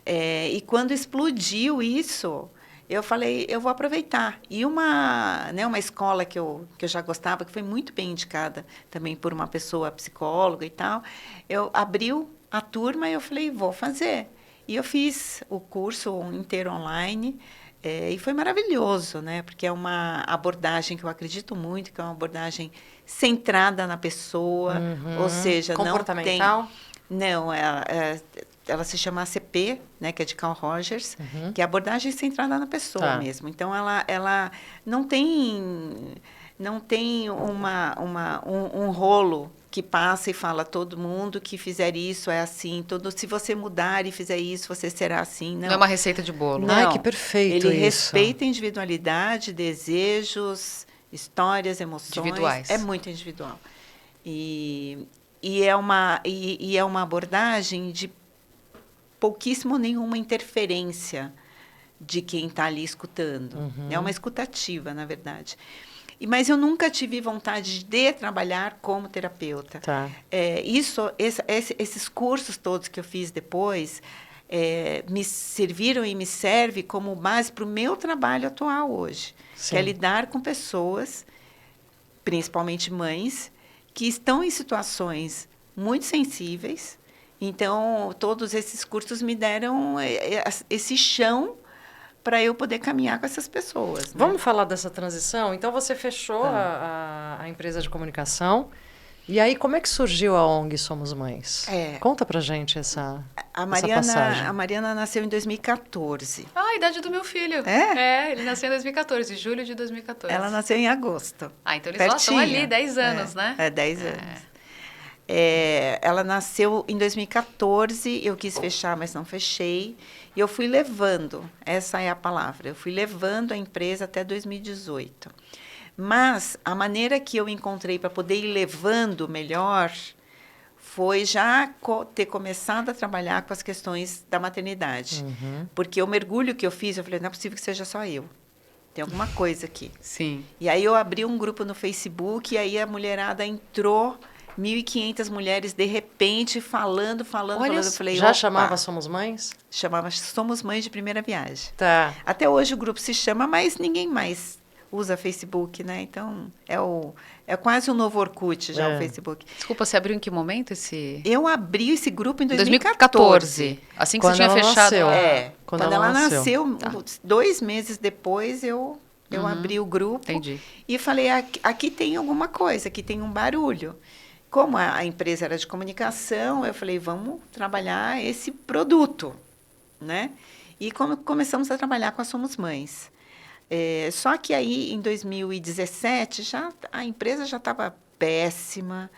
E quando explodiu isso, eu falei, eu vou aproveitar. E uma escola que eu já gostava, que foi muito bem indicada também por uma pessoa psicóloga e tal, eu abriu a turma e eu falei, vou fazer. E eu fiz o curso inteiro online. E foi maravilhoso, né? Porque é uma abordagem que eu acredito muito, que é uma abordagem centrada na pessoa, ou seja, comportamental? Não, ela se chama ACP, né, que é de Carl Rogers, que é abordagem centrada na pessoa mesmo. Então, ela não tem um rolo que passa e fala todo mundo que fizer isso é assim, se você mudar e fizer isso, você será assim. Não é uma receita de bolo. Não, Ai, que perfeito ele isso. respeita a individualidade, desejos, histórias, emoções. Individuais. É muito individual. E é uma abordagem de pouquíssimo ou nenhuma interferência de quem está ali escutando. É uma escutativa, na verdade. Mas eu nunca tive vontade de trabalhar como terapeuta. Tá. Esses cursos todos que eu fiz depois me serviram e me servem como base para o meu trabalho atual hoje. Sim. Que é lidar com pessoas, principalmente mães, que estão em situações muito sensíveis. Então, todos esses cursos me deram esse chão para eu poder caminhar com essas pessoas. Né? Vamos falar dessa transição? Então, você fechou a empresa de comunicação. E aí, como é que surgiu a ONG Somos Mães? Conta pra gente essa passagem. A Mariana nasceu em 2014. A idade do meu filho. Ele nasceu em 2014, julho de 2014. Ela nasceu em agosto. Então eles estão ali, 10 anos, né? 10 anos. Ela nasceu em 2014, eu quis fechar, mas não fechei. E eu fui levando, essa é a palavra, eu fui levando a empresa até 2018. Mas a maneira que eu encontrei para poder ir levando melhor foi já ter começado a trabalhar com as questões da maternidade. Porque o mergulho que eu fiz, eu falei, não é possível que seja só eu. Tem alguma coisa aqui. Sim. E aí eu abri um grupo no Facebook, e aí a mulherada entrou, 1.500 mulheres, de repente, falando. Eu falei, já chamava Somos Mães? Chamava Somos Mães de Primeira Viagem. Tá. Até hoje o grupo se chama, mas ninguém mais usa Facebook, né? Então, é quase um novo Orkut já o Facebook. Desculpa, você abriu em que momento esse... Eu abri esse grupo em 2014. Assim que você tinha fechado. Quando ela nasceu, 2 meses depois, eu abri o grupo. Entendi. E falei, aqui tem alguma coisa, aqui tem um barulho. Como a empresa era de comunicação, eu falei, vamos trabalhar esse produto, né? E começamos a trabalhar com a Somos Mães. Só que aí, em 2017, a empresa já estava péssima,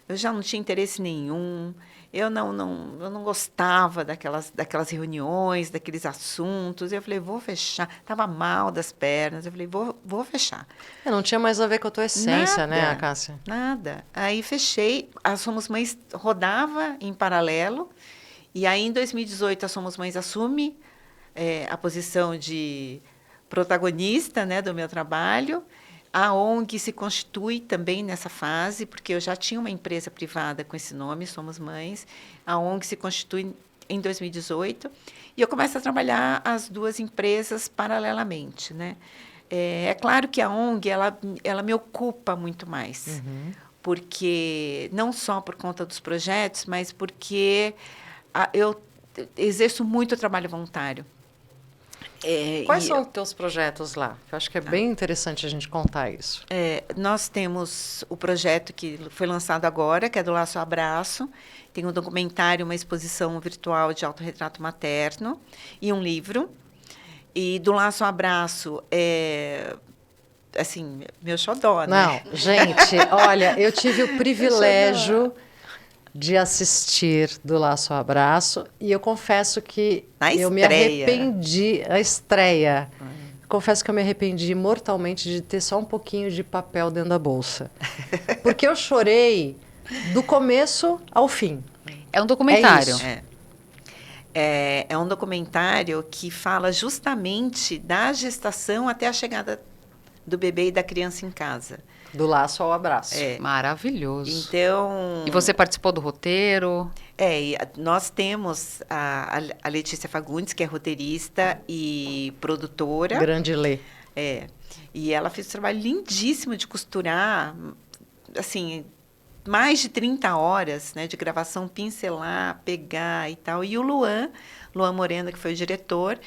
eu já não tinha interesse nenhum, eu não gostava daquelas reuniões, daqueles assuntos. Eu falei, vou fechar. Estava mal das pernas, eu falei, vou fechar. Não tinha mais a ver com a tua essência, Nada, né, Cássia? Nada. Aí fechei, a Somos Mães rodava em paralelo, e aí em 2018 a Somos Mães assume a posição de protagonista, né, do meu trabalho. A ONG se constitui também nessa fase, porque eu já tinha uma empresa privada com esse nome, Somos Mães. A ONG se constitui em 2018 e eu começo a trabalhar as 2 empresas paralelamente, né? É claro que a ONG ela me ocupa muito mais, porque não só por conta dos projetos, mas porque eu exerço muito trabalho voluntário. Quais são os teus projetos lá? Eu acho que é bem interessante a gente contar isso. Nós temos o projeto que foi lançado agora, que é do Laço Abraço. Tem um documentário, uma exposição virtual de autorretrato materno e um livro. E do Laço Abraço assim, meu xodó, né? Não, gente, olha, eu tive o privilégio de assistir do Laço Abraço e eu confesso que eu me arrependi, a estreia. Confesso que eu me arrependi mortalmente de ter só um pouquinho de papel dentro da bolsa. Porque eu chorei do começo ao fim. É um documentário. É um documentário que fala justamente da gestação até a chegada do bebê e da criança em casa. Do laço ao abraço. Maravilhoso. Então... E você participou do roteiro? Nós temos a Letícia Fagundes, que é roteirista e produtora. Grande Lê. E ela fez um trabalho lindíssimo de costurar, assim, mais de 30 horas, né, de gravação, pincelar, pegar e tal. E o Luan Moreno, que foi o diretor,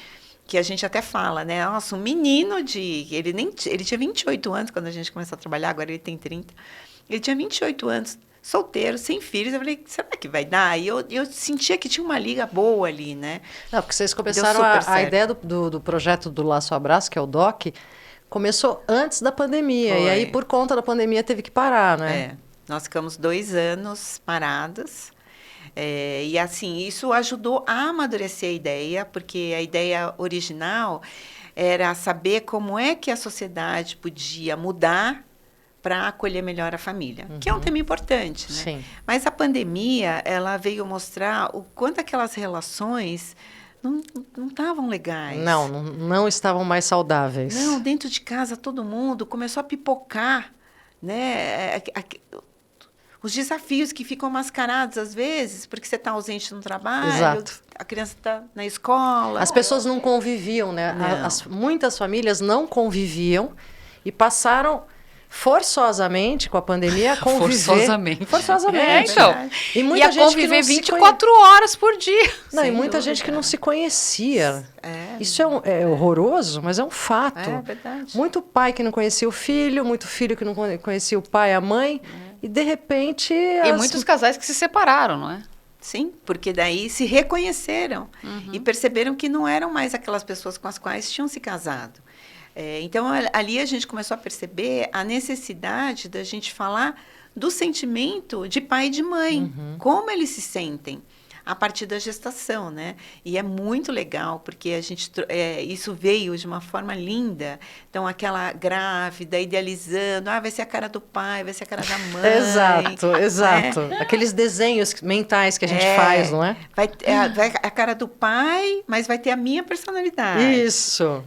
que a gente até fala, né? Nossa, um menino ele tinha 28 anos quando a gente começou a trabalhar, agora ele tem 30. Ele tinha 28 anos, solteiro, sem filhos. Eu falei, será que vai dar? E eu sentia que tinha uma liga boa ali, né? Não, porque vocês começaram a ideia do projeto do Laço Abraço, que é o DOC, começou antes da pandemia. Foi. E aí, por conta da pandemia, teve que parar, né? Nós ficamos 2 anos parados. E assim, isso ajudou a amadurecer a ideia, porque a ideia original era saber como é que a sociedade podia mudar para acolher melhor a família, que é um tema importante, né? Sim. Mas a pandemia, ela veio mostrar o quanto aquelas relações não estavam legais. Não estavam mais saudáveis. Não, dentro de casa todo mundo começou a pipocar, né? Os desafios que ficam mascarados às vezes, porque você está ausente no trabalho, Exato. A criança está na escola. As pessoas não conviviam, né? Muitas famílias não conviviam e passaram forçosamente com a pandemia a conviver. Forçosamente. Então. E muita gente conviver que não 24 horas por dia. Não, e muita gente que não se conhecia. Isso é horroroso, mas é um fato. É verdade. Muito pai que não conhecia o filho, muito filho que não conhecia o pai e a mãe, e de repente... E muitos casais que se separaram, não é? Sim, porque daí se reconheceram e perceberam que não eram mais aquelas pessoas com as quais tinham se casado. Então, ali a gente começou a perceber a necessidade da gente falar do sentimento de pai e de mãe, como eles se sentem a partir da gestação, né? E é muito legal, porque a gente, isso veio de uma forma linda. Então, aquela grávida, idealizando, vai ser a cara do pai, vai ser a cara da mãe. Exato. Aqueles desenhos mentais que a gente faz, não é? Vai a cara do pai, mas vai ter a minha personalidade. Isso.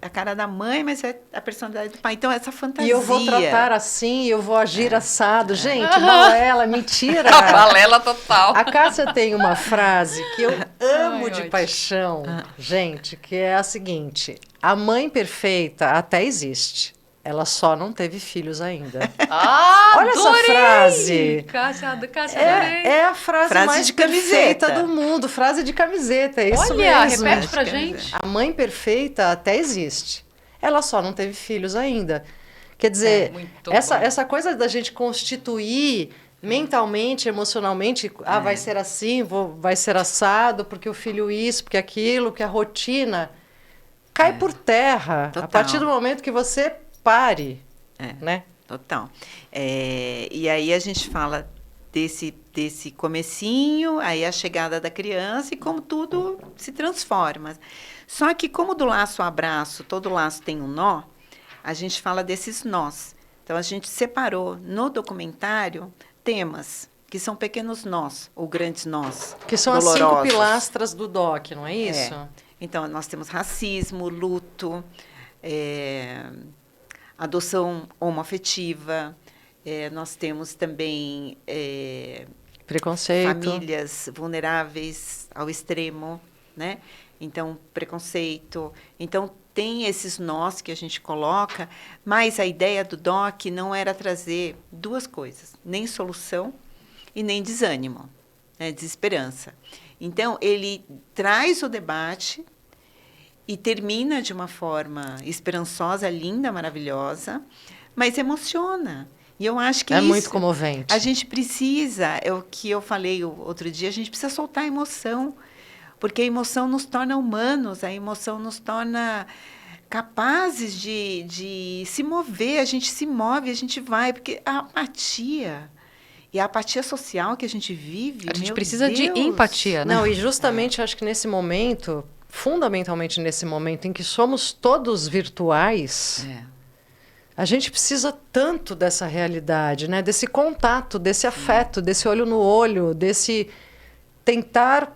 A cara da mãe, mas é a personalidade do pai. Então, essa fantasia. E eu vou tratar assim, eu vou agir assado. Gente, balela, mentira. A balela total. A Cássia tem uma frase que eu amo de paixão, gente, que é a seguinte: a mãe perfeita até existe, ela só não teve filhos ainda. Olha adorei! Essa frase. Cássia, adorei. É a frase mais de perfeita camiseta do mundo, frase de camiseta, é isso Olha, mesmo. repete pra gente. A mãe perfeita até existe, ela só não teve filhos ainda. Quer dizer, essa coisa da gente constituir mentalmente, emocionalmente, vai ser assim, vai ser assado, porque o filho isso, porque aquilo, que a rotina cai por terra. Total. A partir do momento que você pare, né? Total. E aí a gente fala desse comecinho, aí a chegada da criança e como tudo se transforma. Só que como do laço ao abraço, todo laço tem um nó, a gente fala desses nós. Então, a gente separou no documentário temas, que são pequenos nós, ou grandes nós. Que são dolorosos. As 5 pilastras do DOC, não é isso? Então, nós temos racismo, luto, adoção homoafetiva, nós temos também preconceito, famílias vulneráveis ao extremo, né? Então, preconceito. Então, tem esses nós que a gente coloca, mas a ideia do DOC não era trazer duas coisas, nem solução e nem desânimo, né, desesperança. Então, ele traz o debate e termina de uma forma esperançosa, linda, maravilhosa, mas emociona. E eu acho que é isso, muito comovente. A gente precisa, é o que eu falei outro dia, a gente precisa soltar a emoção, porque a emoção nos torna humanos, a emoção nos torna capazes de se mover, a gente se move, a gente vai, porque a apatia, e a apatia social que a gente vive, a gente precisa de empatia, né? Não, e justamente acho que nesse momento, fundamentalmente nesse momento em que somos todos virtuais, a gente precisa tanto dessa realidade, né? Desse contato, desse afeto, desse olho no olho, desse tentar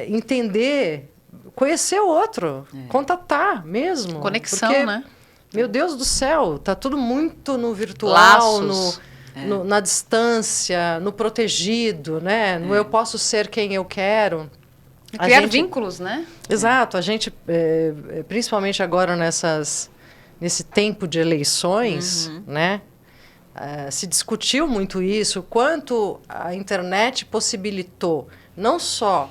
entender, conhecer o outro, contatar mesmo. Conexão, porque, né? Meu Deus do céu, tá tudo muito no virtual, Laços. na distância, no protegido, né? No eu posso ser quem eu quero. Criar vínculos, né? Exato, a gente, principalmente agora nesse tempo de eleições, né? Se discutiu muito isso, quanto a internet possibilitou, não só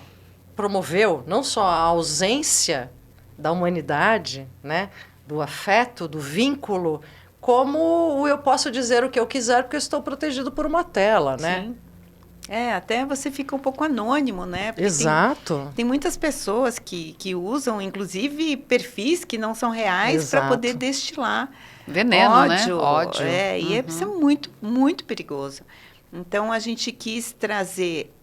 promoveu, não só a ausência da humanidade, né? Do afeto, do vínculo, como eu posso dizer o que eu quiser porque eu estou protegido por uma tela, né? Sim. Até você fica um pouco anônimo, né? Porque Exato. Tem muitas pessoas que usam, inclusive, perfis que não são reais para poder destilar veneno, ódio, né? Ódio. Isso é muito, muito perigoso. Então, a gente quis trazer,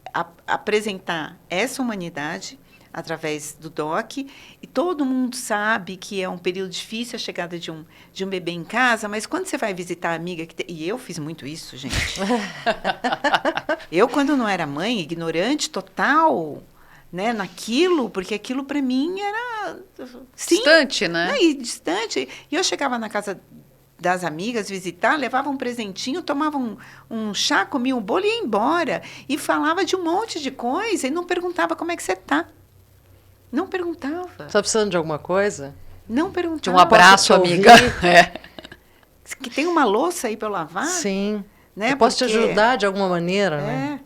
apresentar essa humanidade através do DOC, e todo mundo sabe que é um período difícil a chegada de um bebê em casa, mas quando você vai visitar a amiga... E eu fiz muito isso, gente. Eu, quando não era mãe, ignorante total, né, naquilo, porque aquilo para mim era... Sim, distante, né? E distante. E eu chegava na casa das amigas visitar, levava um presentinho, tomava um chá, comia um bolo e ia embora. E falava de um monte de coisa e não perguntava como é que você está. Não perguntava. Está precisando de alguma coisa? Não perguntava. De um abraço, amiga. Que tem uma louça aí para eu lavar? Sim. Né? Eu posso te ajudar de alguma maneira, né?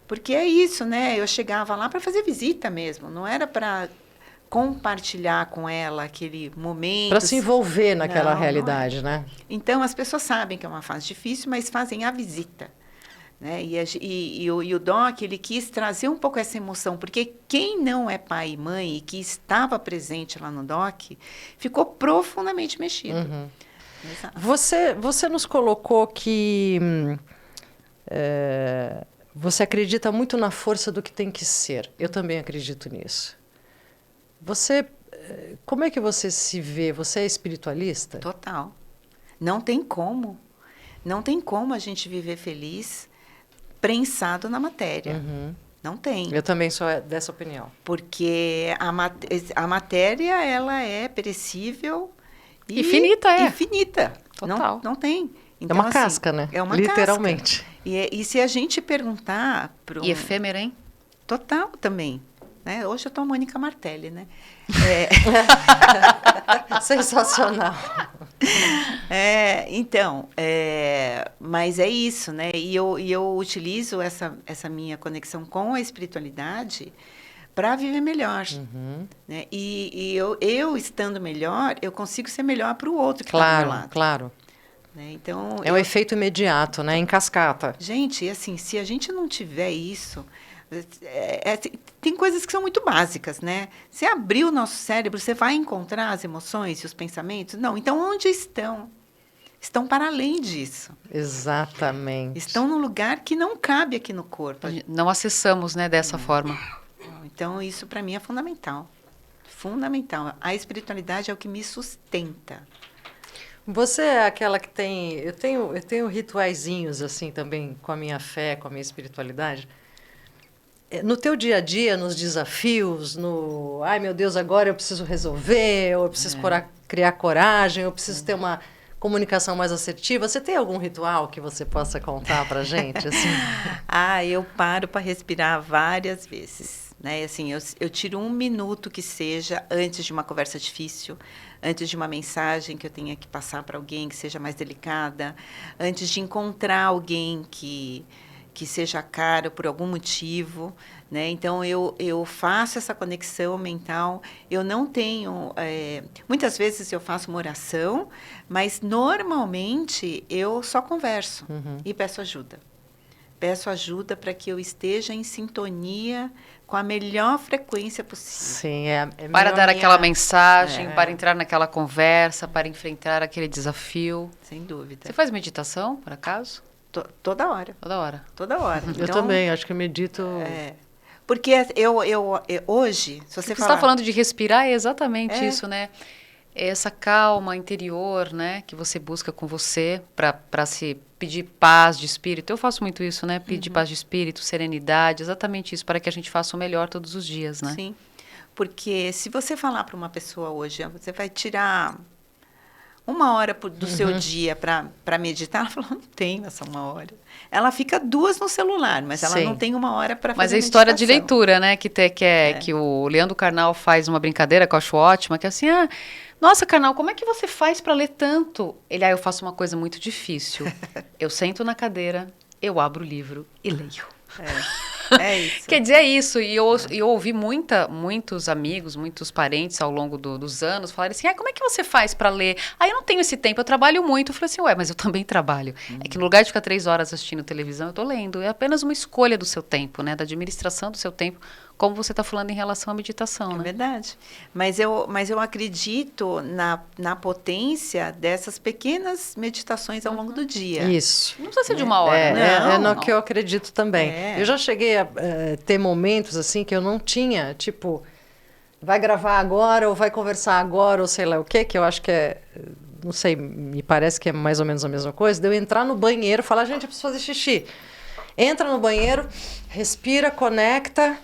Porque é isso, né? Eu chegava lá para fazer visita mesmo. Não era para compartilhar com ela aquele momento. Para se envolver naquela Não, realidade, não é. né? Então, as pessoas sabem que é uma fase difícil, mas fazem a visita. Né? E o Doc, ele quis trazer um pouco essa emoção, porque quem não é pai e mãe e que estava presente lá no Doc, ficou profundamente mexido. Uhum. Exato. Você nos colocou que você acredita muito na força do que tem que ser. Eu também acredito nisso. Como é que você se vê? Você é espiritualista? Total. Não tem como. Não tem como a gente viver feliz prensado na matéria. Uhum. Não tem. Eu também sou dessa opinião. Porque a matéria, ela é perecível e finita, é. E finita. Total. Não tem. É Então, uma casca, né? É uma literalmente. casca. E se a gente perguntar... E efêmera, hein? Total também. Né? Hoje eu tô a Mônica Martelli, né? Sensacional. Então, mas é isso, né? E eu utilizo essa minha conexão com a espiritualidade para viver melhor. Uhum. Né? E eu estando melhor, eu consigo ser melhor para o outro que está Claro, do meu lado. claro. Né? Então, É um efeito imediato, né? Em cascata. gente, assim, se a gente não tiver isso... tem coisas que são muito básicas, né? Você abrir o nosso cérebro, você vai encontrar as emoções e os pensamentos? Não. Então, onde estão? Estão para além disso. Exatamente. Estão num lugar que não cabe aqui no corpo. Não acessamos, né, dessa forma. Então, isso para mim é fundamental. Fundamental. A espiritualidade é o que me sustenta. Você é aquela que tem... Eu tenho rituaizinhos, assim, também, com a minha fé, com a minha espiritualidade. No teu dia a dia, nos desafios, ai meu Deus, agora eu preciso resolver, ou eu preciso criar coragem, eu preciso ter uma comunicação mais assertiva. Você tem algum ritual que você possa contar pra gente? Assim? Eu paro para respirar várias vezes. Né? Assim, eu tiro 1 minuto que seja antes de uma conversa difícil, antes de uma mensagem que eu tenha que passar para alguém que seja mais delicada, antes de encontrar alguém que seja caro por algum motivo, né? Então, eu faço essa conexão mental. Eu não tenho... muitas vezes eu faço uma oração, mas, normalmente, eu só converso e peço ajuda. Peço ajuda para que eu esteja em sintonia com a melhor frequência possível. Sim, para dar aquela mensagem, para entrar naquela conversa, para enfrentar aquele desafio. Sem dúvida. Você faz meditação, por acaso? Toda hora. Toda hora. Toda hora. Eu também, acho que eu medito... Porque eu hoje, se você falar... Você está falando de respirar, é exatamente isso, né? Essa calma interior, né? Que você busca com você para se pedir paz de espírito. Eu faço muito isso, né? Pedir paz de espírito, serenidade, exatamente isso, para que a gente faça o melhor todos os dias, né? Sim, porque se você falar para uma pessoa hoje, você vai tirar 1 hora do seu dia para meditar, ela fala, não tenho essa 1 hora. Ela fica 2 no celular, mas ela não tem 1 hora para fazer Mas a história de meditação. leitura, né? Que o Leandro Carnal faz uma brincadeira que eu acho ótima, que é assim, nossa, Carnal, como é que você faz para ler tanto? Eu faço uma coisa muito difícil. Eu sento na cadeira, eu abro o livro e leio. É isso. Quer dizer, é isso. E eu ouvi muitos amigos, muitos parentes ao longo dos anos falarem assim, como é que você faz para ler? Eu não tenho esse tempo, eu trabalho muito. Eu falei assim, mas eu também trabalho. É que no lugar de ficar 3 horas assistindo televisão, eu tô lendo. É apenas uma escolha do seu tempo, né? Da administração do seu tempo, como você está falando em relação à meditação, né? É verdade. Mas eu acredito na potência dessas pequenas meditações ao longo do dia. Isso. Não precisa ser de 1 hora, É né? no que eu acredito também. Eu já cheguei a ter momentos assim que eu não tinha, tipo, vai gravar agora ou vai conversar agora ou sei lá o quê, que eu acho que não sei, me parece que é mais ou menos a mesma coisa, de eu entrar no banheiro e falar, gente, eu preciso fazer xixi. Entra no banheiro, respira, conecta,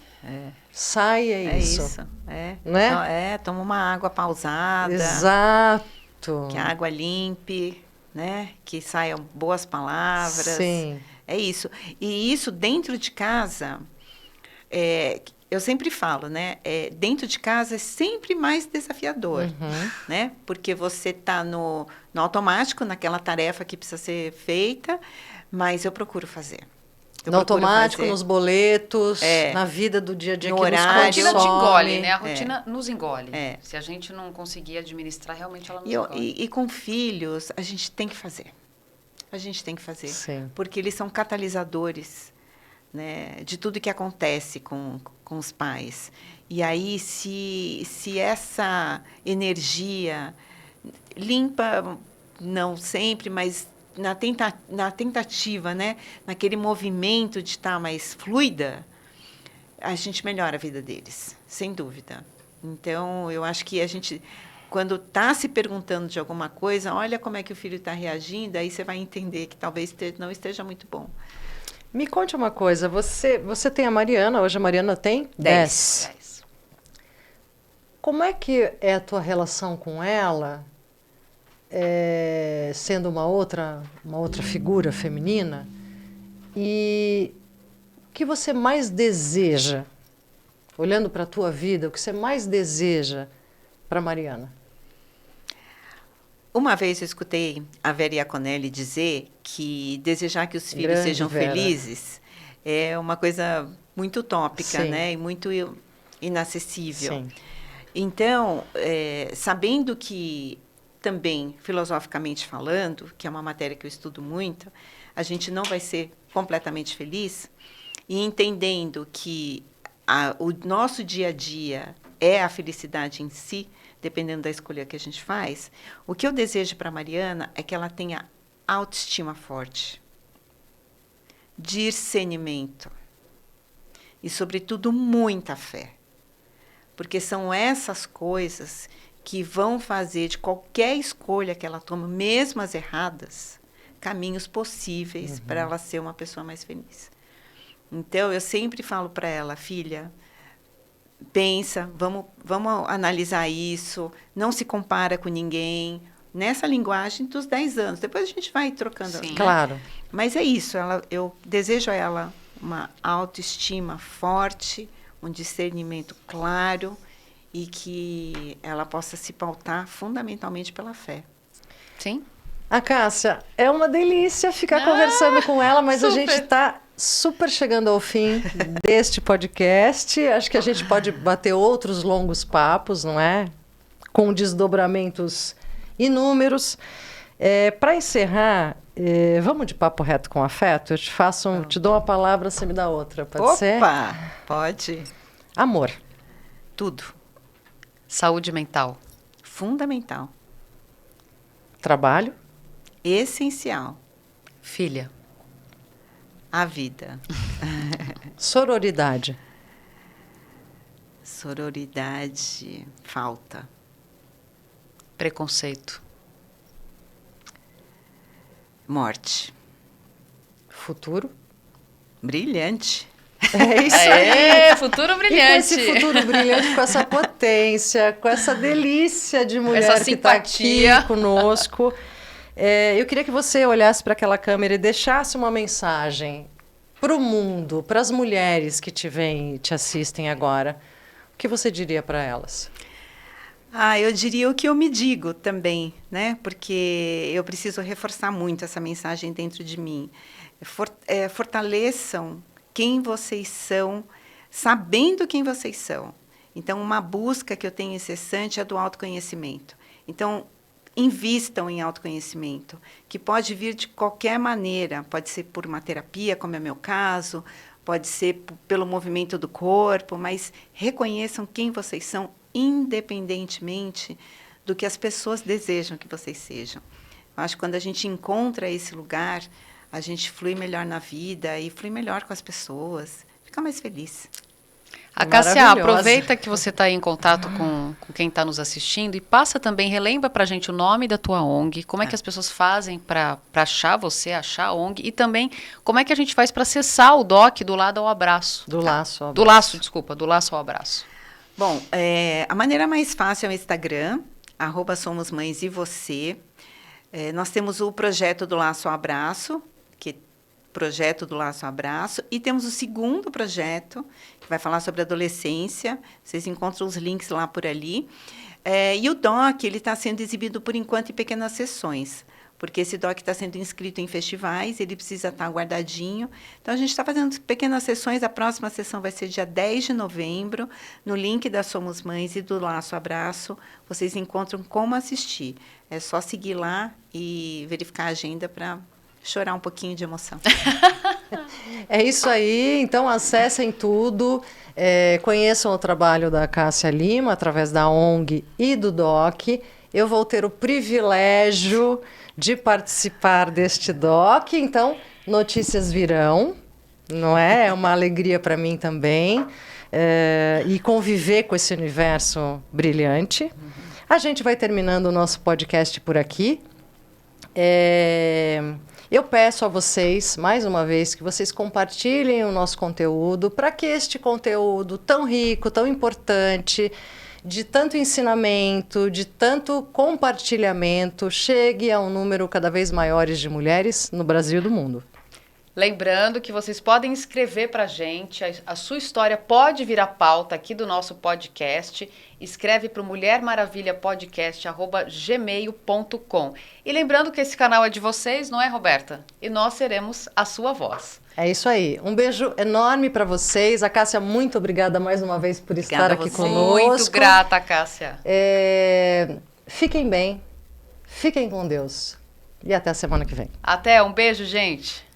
sai, é isso. Né? Então, toma uma água pausada. Exato. Que a água limpe, né? Que saiam boas palavras. Sim. É isso. E isso dentro de casa, eu sempre falo, né? Dentro de casa é sempre mais desafiador, né? Porque você está no automático, naquela tarefa que precisa ser feita, mas eu procuro fazer. No automático, fazer. nos boletos, na vida do dia a dia No que horário. A rotina nos te consome. engole, né? A rotina nos engole. É. Se a gente não conseguir administrar, realmente ela nos engole. E com filhos, a gente tem que fazer. A gente tem que fazer. Sim. Porque eles são catalisadores, né, de tudo que acontece com os pais. E aí, se essa energia limpa, não sempre, mas na tentativa, né, naquele movimento de estar mais fluida, a gente melhora a vida deles, sem dúvida. Então, eu acho que a gente, quando está se perguntando de alguma coisa, olha como é que o filho está reagindo, aí você vai entender que talvez não esteja muito bom. Me conte uma coisa, você tem a Mariana, hoje a Mariana tem 10. Como é que é a tua relação com ela, sendo uma outra figura feminina, e o que você mais deseja, olhando para a tua vida, o que você mais deseja para Mariana? Uma vez eu escutei a Vera Iaconelli dizer que desejar que os filhos Grande sejam Vera. felizes é uma coisa muito utópica, Sim. né? E muito inacessível. Sim. Então, sabendo que também, filosoficamente falando, que é uma matéria que eu estudo muito, a gente não vai ser completamente feliz, e entendendo que o nosso dia a dia é a felicidade em si, dependendo da escolha que a gente faz, o que eu desejo para a Mariana é que ela tenha autoestima forte, discernimento e, sobretudo, muita fé. Porque são essas coisas que vão fazer de qualquer escolha que ela tome, mesmo as erradas, caminhos possíveis para ela ser uma pessoa mais feliz. Então, eu sempre falo para ela, filha, pensa, vamos analisar isso, não se compara com ninguém, nessa linguagem dos 10 anos. Depois a gente vai trocando. Sim. Né? Claro. Mas é isso, eu desejo a ela uma autoestima forte, um discernimento claro e que ela possa se pautar fundamentalmente pela fé. Sim. A Cássia, é uma delícia ficar conversando com ela, mas a gente está super chegando ao fim deste podcast. Acho que a gente pode bater outros longos papos, não é? Com desdobramentos inúmeros. Para encerrar, vamos de papo reto com afeto? Eu te dou uma palavra, você me dá outra, pode ser? Opa, pode. Amor. Tudo. Saúde mental. Fundamental. Trabalho. Essencial. Filha. A vida. Sororidade. Sororidade. Falta. Preconceito. Morte. Futuro. Brilhante. É isso aí. Futuro E com brilhante. esse futuro brilhante, com essa potência, com essa delícia de mulher Essa que está aqui simpatia. conosco, eu queria que você olhasse para aquela câmera e deixasse uma mensagem para o mundo, para as mulheres que te veem e te assistem agora. O que você diria para elas? Eu diria o que eu me digo também, né? Porque eu preciso reforçar muito essa mensagem dentro de mim. Fortaleçam quem vocês são, sabendo quem vocês são. Então, uma busca que eu tenho incessante é do autoconhecimento. Então, invistam em autoconhecimento, que pode vir de qualquer maneira. Pode ser por uma terapia, como é o meu caso, pode ser pelo movimento do corpo, mas reconheçam quem vocês são, independentemente do que as pessoas desejam que vocês sejam. Eu acho que quando a gente encontra esse lugar, a gente flui melhor na vida e flui melhor com as pessoas, fica mais feliz. A Cássia, Maravilhosa. aproveita que você está em contato com quem está nos assistindo e passa também, relembra para a gente o nome da tua ONG, como é que as pessoas fazem para achar você, achar a ONG, e também como é que a gente faz para acessar o doc do Lado ao Abraço. Do laço ao Do laço, desculpa, do Laço ao Abraço. Bom, a maneira mais fácil é o Instagram, @somosmãesevocê. Nós temos o projeto do Laço ao Abraço, que é projeto do Laço ao Abraço, e temos o segundo projeto, que vai falar sobre adolescência. Vocês encontram os links lá por ali. E o DOC, ele está sendo exibido, por enquanto, em pequenas sessões. porque esse DOC está sendo inscrito em festivais, ele precisa estar guardadinho. Então, a gente está fazendo pequenas sessões, a próxima sessão vai ser dia 10 de novembro, no link da Somos Mães e do Laço Abraço, vocês encontram como assistir. É só seguir lá e verificar a agenda para chorar um pouquinho de emoção. É isso aí, então acessem tudo, conheçam o trabalho da Cássia Lima através da ONG e do DOC. Eu vou ter o privilégio de participar deste DOC, então notícias virão, não é? É uma alegria para mim também, e conviver com esse universo brilhante. A gente vai terminando o nosso podcast por aqui. Eu peço a vocês, mais uma vez, que vocês compartilhem o nosso conteúdo para que este conteúdo tão rico, tão importante, de tanto ensinamento, de tanto compartilhamento, chegue a um número cada vez maior de mulheres no Brasil e do mundo. Lembrando que vocês podem escrever para a gente, a sua história pode vir à pauta aqui do nosso podcast. Escreve para o mulhermaravilhapodcast@gmail.com. E lembrando que esse canal é de vocês, não é, Roberta? E nós seremos a sua voz. É isso aí. Um beijo enorme para vocês. A Cássia, muito obrigada mais uma vez por estar aqui conosco. Muito grata, Cássia. Fiquem bem, fiquem com Deus. E até a semana que vem. Até, um beijo, gente.